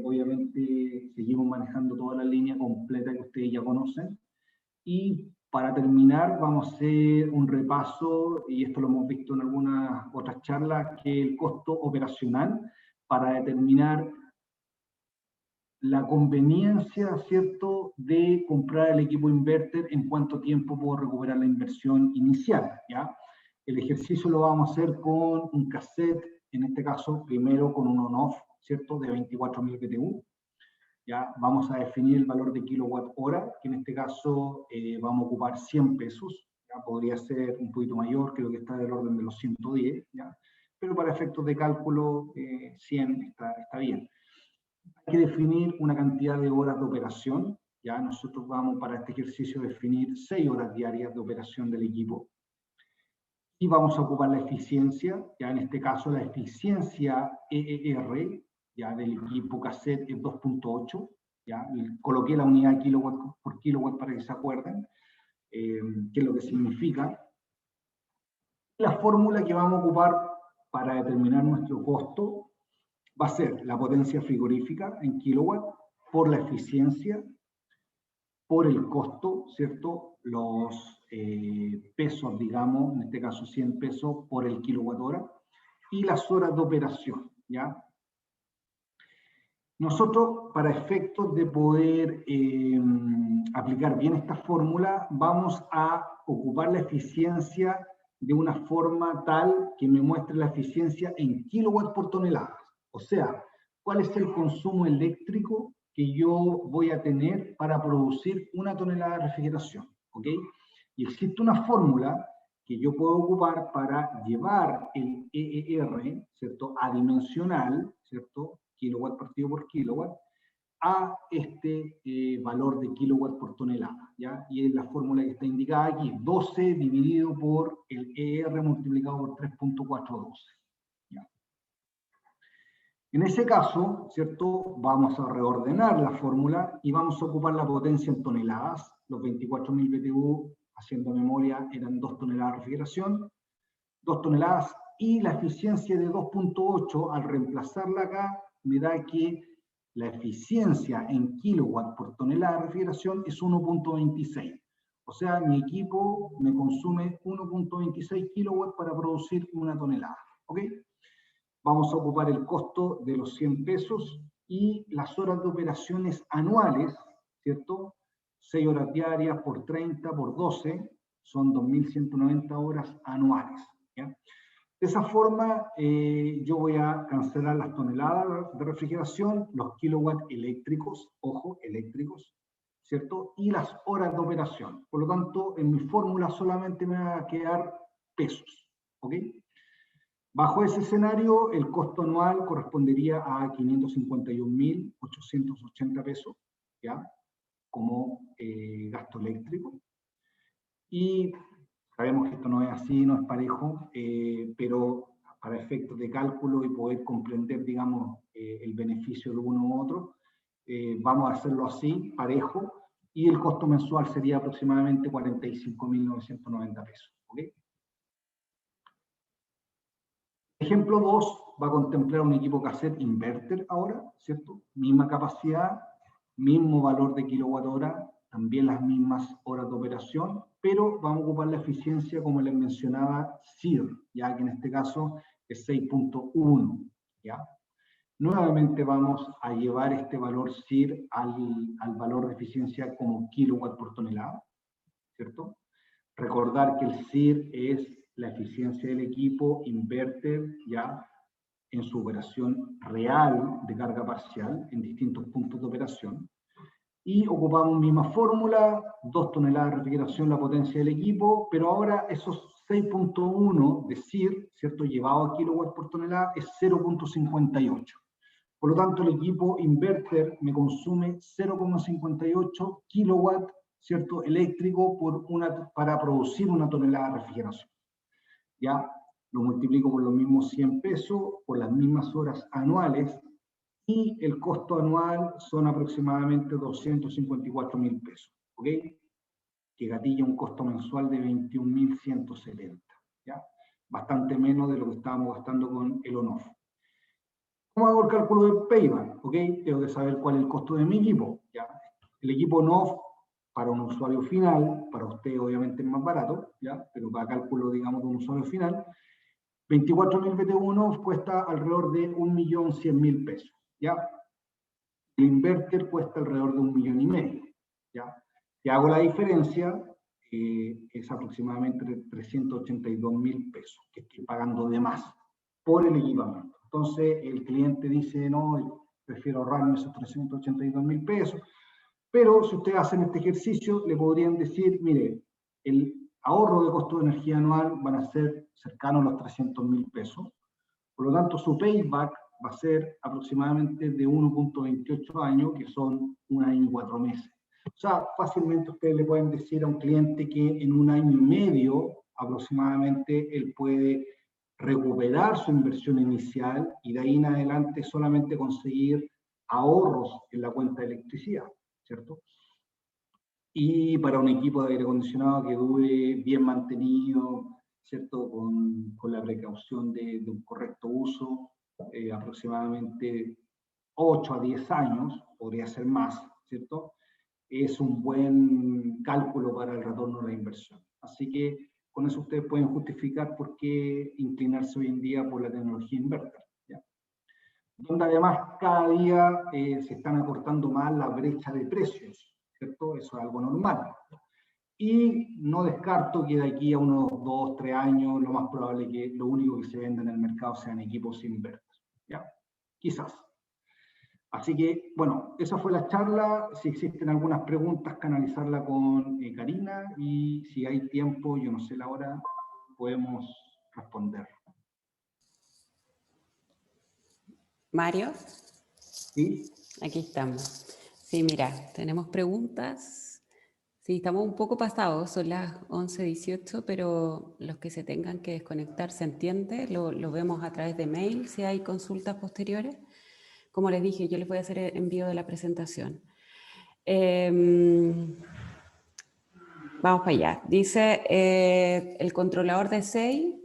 obviamente seguimos manejando toda la línea completa que ustedes ya conocen. Y para terminar, vamos a hacer un repaso, y esto lo hemos visto en algunas otras charlas, que es el costo operacional para determinar la conveniencia, ¿cierto?, de comprar el equipo inverter, en cuánto tiempo puedo recuperar la inversión inicial, ¿ya? El ejercicio lo vamos a hacer con un cassette, en este caso, primero con un on-off, ¿cierto?, de 24.000 BTU. ¿Ya? Vamos a definir el valor de kilowatt hora, que en este caso vamos a ocupar 100 pesos, ¿ya? Podría ser un poquito mayor, creo que está del orden de los 110, ¿ya? Pero para efectos de cálculo, 100 está bien. Hay que definir una cantidad de horas de operación, ¿ya? Nosotros vamos para este ejercicio a definir 6 horas diarias de operación del equipo. Y vamos a ocupar la eficiencia, ya en este caso la eficiencia EER, ya del equipo cassette es 2.8, ya coloqué la unidad kilowatt por kilowatt para que se acuerden qué es lo que significa. La fórmula que vamos a ocupar para determinar nuestro costo va a ser la potencia frigorífica en kilowatt por la eficiencia, por el costo, ¿cierto? Los pesos, digamos, en este caso 100 pesos por el kilowatt hora, y las horas de operación, ¿ya? Nosotros, para efectos de poder aplicar bien esta fórmula, vamos a ocupar la eficiencia de una forma tal que me muestre la eficiencia en kilowatt por tonelada. O sea, ¿cuál es el consumo eléctrico que yo voy a tener para producir una tonelada de refrigeración? ¿Ok? Y existe una fórmula que yo puedo ocupar para llevar el EER, ¿cierto?, adimensional, ¿cierto?, kilowatt partido por kilowatt, a este valor de kilowatt por tonelada, ¿ya? Y es la fórmula que está indicada aquí, 12 dividido por el ER multiplicado por 3.412, ¿ya? En ese caso, ¿cierto?, vamos a reordenar la fórmula y vamos a ocupar la potencia en toneladas. Los 24.000 BTU, haciendo memoria, eran 2 toneladas de refrigeración, 2 toneladas, y la eficiencia de 2.8, al reemplazarla acá, me da que la eficiencia en kilowatt por tonelada de refrigeración es 1.26. O sea, mi equipo me consume 1.26 kilowatts para producir una tonelada. ¿Ok? Vamos a ocupar el costo de los 100 pesos y las horas de operaciones anuales, ¿cierto? 6 horas diarias por 30 por 12, son 2.190 horas anuales, ¿ya? De esa forma, yo voy a cancelar las toneladas de refrigeración, los kilowatts eléctricos, ojo, eléctricos, ¿cierto? Y las horas de operación. Por lo tanto, en mi fórmula solamente me va a quedar pesos, ¿ok? Bajo ese escenario, el costo anual correspondería a 551.880 pesos, ¿ya? Como gasto eléctrico. Y sabemos que esto no es así, no es parejo, pero para efectos de cálculo y poder comprender, digamos, el beneficio de uno u otro, vamos a hacerlo así, parejo, y el costo mensual sería aproximadamente 45.990 pesos. ¿Okay? Ejemplo 2 va a contemplar un equipo cassette inverter ahora, ¿cierto? Misma capacidad, mismo valor de kilowatt hora, también las mismas horas de operación, pero vamos a ocupar la eficiencia, como les mencionaba, SEER, ya que en este caso es 6.1, ¿ya? Nuevamente vamos a llevar este valor SEER al valor de eficiencia como kilowatt por tonelada, ¿cierto? Recordar que el SEER es la eficiencia del equipo inverter ya en su operación real de carga parcial en distintos puntos de operación. Y ocupamos misma fórmula, 2 toneladas de refrigeración la potencia del equipo, pero ahora esos 6.1 de SEER, ¿cierto?, llevado a kilowatt por tonelada, es 0.58. Por lo tanto, el equipo inverter me consume 0.58 kilowatt, ¿cierto?, eléctrico para producir una tonelada de refrigeración. Ya lo multiplico por los mismos 100 pesos, por las mismas horas anuales, y el costo anual son aproximadamente 254.000 pesos, ¿ok? Que gatilla un costo mensual de 21.170, ¿ya? Bastante menos de lo que estábamos gastando con el on-off. ¿Cómo hago el cálculo del payback? ¿Ok? Tengo que saber cuál es el costo de mi equipo, ¿ya? El equipo on-off para un usuario final, para usted obviamente es más barato, ¿ya? Pero para cálculo, digamos, de un usuario final, 24.000 BTU cuesta alrededor de 1.100.000 pesos, ¿ya? El inverter cuesta alrededor de 1,5 millones, ¿ya? Si hago la diferencia, es aproximadamente 382.000 pesos que estoy pagando de más por el equipamiento. Entonces, el cliente dice, no, prefiero ahorrarme esos 382.000 pesos, pero si ustedes hacen este ejercicio, le podrían decir, mire, el ahorro de costo de energía anual van a ser cercanos a los 300.000 pesos, por lo tanto, su payback va a ser aproximadamente de 1,28 años, que son 1 año y 4 meses. O sea, fácilmente ustedes le pueden decir a un cliente que en 1 año y medio aproximadamente él puede recuperar su inversión inicial y de ahí en adelante solamente conseguir ahorros en la cuenta de electricidad, ¿cierto? Y para un equipo de aire acondicionado que dure bien mantenido, ¿cierto? Con la precaución de un correcto uso, aproximadamente 8 a 10 años, podría ser más, ¿cierto? Es un buen cálculo para el retorno de la inversión. Así que con eso ustedes pueden justificar por qué inclinarse hoy en día por la tecnología inverter, ¿ya? Donde además cada día se están acortando más la brecha de precios, ¿cierto? Eso es algo normal. Y no descarto que de aquí a unos 2, 3 años, lo más probable es que lo único que se venda en el mercado sean equipos inverter, ¿ya? Quizás. Así que, bueno, esa fue la charla. Si existen algunas preguntas, canalizarla con Karina y si hay tiempo, yo no sé la hora, podemos responder. Mario, ¿Sí? aquí estamos. Sí, mira, tenemos preguntas. Sí, estamos un poco pasados, son las 11:18, pero los que se tengan que desconectar se entiende, lo vemos a través de mail si hay consultas posteriores. Como les dije, yo les voy a hacer el envío de la presentación. Vamos para allá. Dice, el controlador de SEI,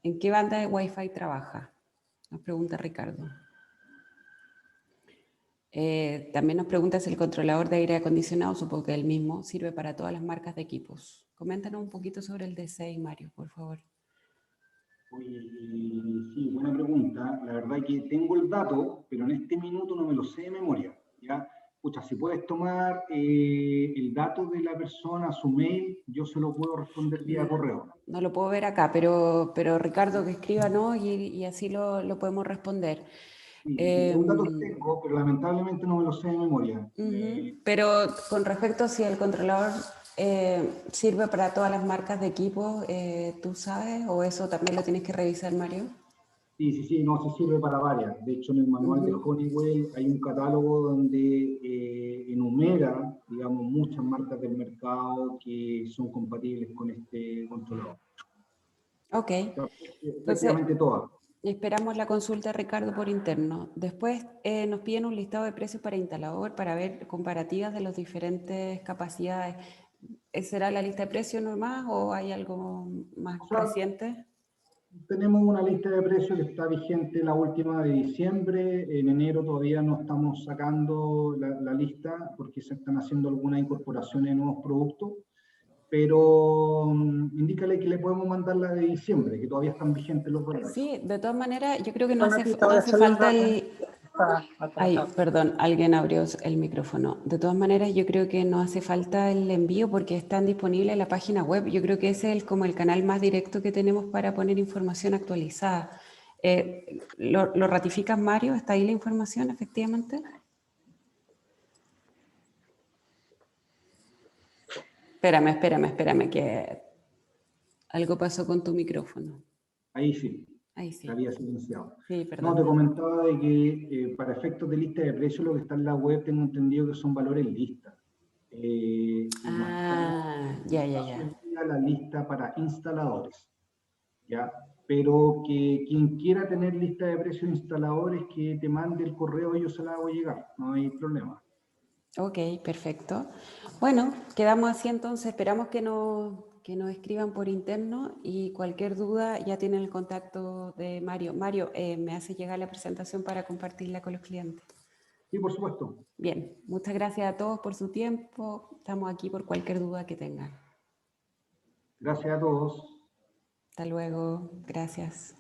¿en qué banda de Wi-Fi trabaja? Nos pregunta Ricardo. También nos pregunta si el controlador de aire acondicionado, supongo que el mismo, sirve para todas las marcas de equipos. Coméntanos un poquito sobre el D6, Mario, por favor. Sí, buena pregunta. La verdad es que tengo el dato, pero en este minuto no me lo sé de memoria, ¿ya? Pucha, si puedes tomar el dato de la persona, su mail, yo se lo puedo responder vía correo. No lo puedo ver acá, pero Ricardo que escriba, ¿no? Y así lo podemos responder. Sí, es un dato que tengo, pero lamentablemente no me lo sé de memoria. Pero con respecto a si el controlador sirve para todas las marcas de equipo, ¿tú sabes? ¿O eso también lo tienes que revisar, Mario? Sí, no, se sirve para varias. De hecho, en el manual de Honeywell hay un catálogo donde enumera, digamos, muchas marcas del mercado que son compatibles con este controlador. Ok. Prácticamente todas. Esperamos la consulta de Ricardo por interno. Después nos piden un listado de precios para instalador para ver comparativas de las diferentes capacidades. ¿Será la lista de precios nomás o hay algo más reciente? Tenemos una lista de precios que está vigente la última de diciembre. En enero todavía no estamos sacando la lista porque se están haciendo algunas incorporaciones de nuevos productos. Pero indícale que le podemos mandar la de diciembre, que todavía están vigentes los valores. Sí, de todas maneras, yo creo que no hace falta el... Ay, perdón, alguien abrió el micrófono. De todas maneras, yo creo que no hace falta el envío porque están disponibles en la página web. Yo creo que ese es como el canal más directo que tenemos para poner información actualizada. ¿Lo ratificas, Mario? ¿Está ahí la información, efectivamente? Espérame, que algo pasó con tu micrófono. Ahí sí. Ahí sí. Se había silenciado. Sí, perdón. No, te comentaba de que para efectos de lista de precios lo que está en la web tengo entendido que son valores listas. Ya. La lista para instaladores, ¿ya? Pero que quien quiera tener lista de precios de instaladores, que te mande el correo y yo se la hago llegar, no hay problema. Ok, perfecto. Bueno, quedamos así entonces, esperamos que nos escriban por interno y cualquier duda ya tienen el contacto de Mario. Mario, me hace llegar la presentación para compartirla con los clientes. Sí, por supuesto. Bien, muchas gracias a todos por su tiempo. Estamos aquí por cualquier duda que tengan. Gracias a todos. Hasta luego. Gracias.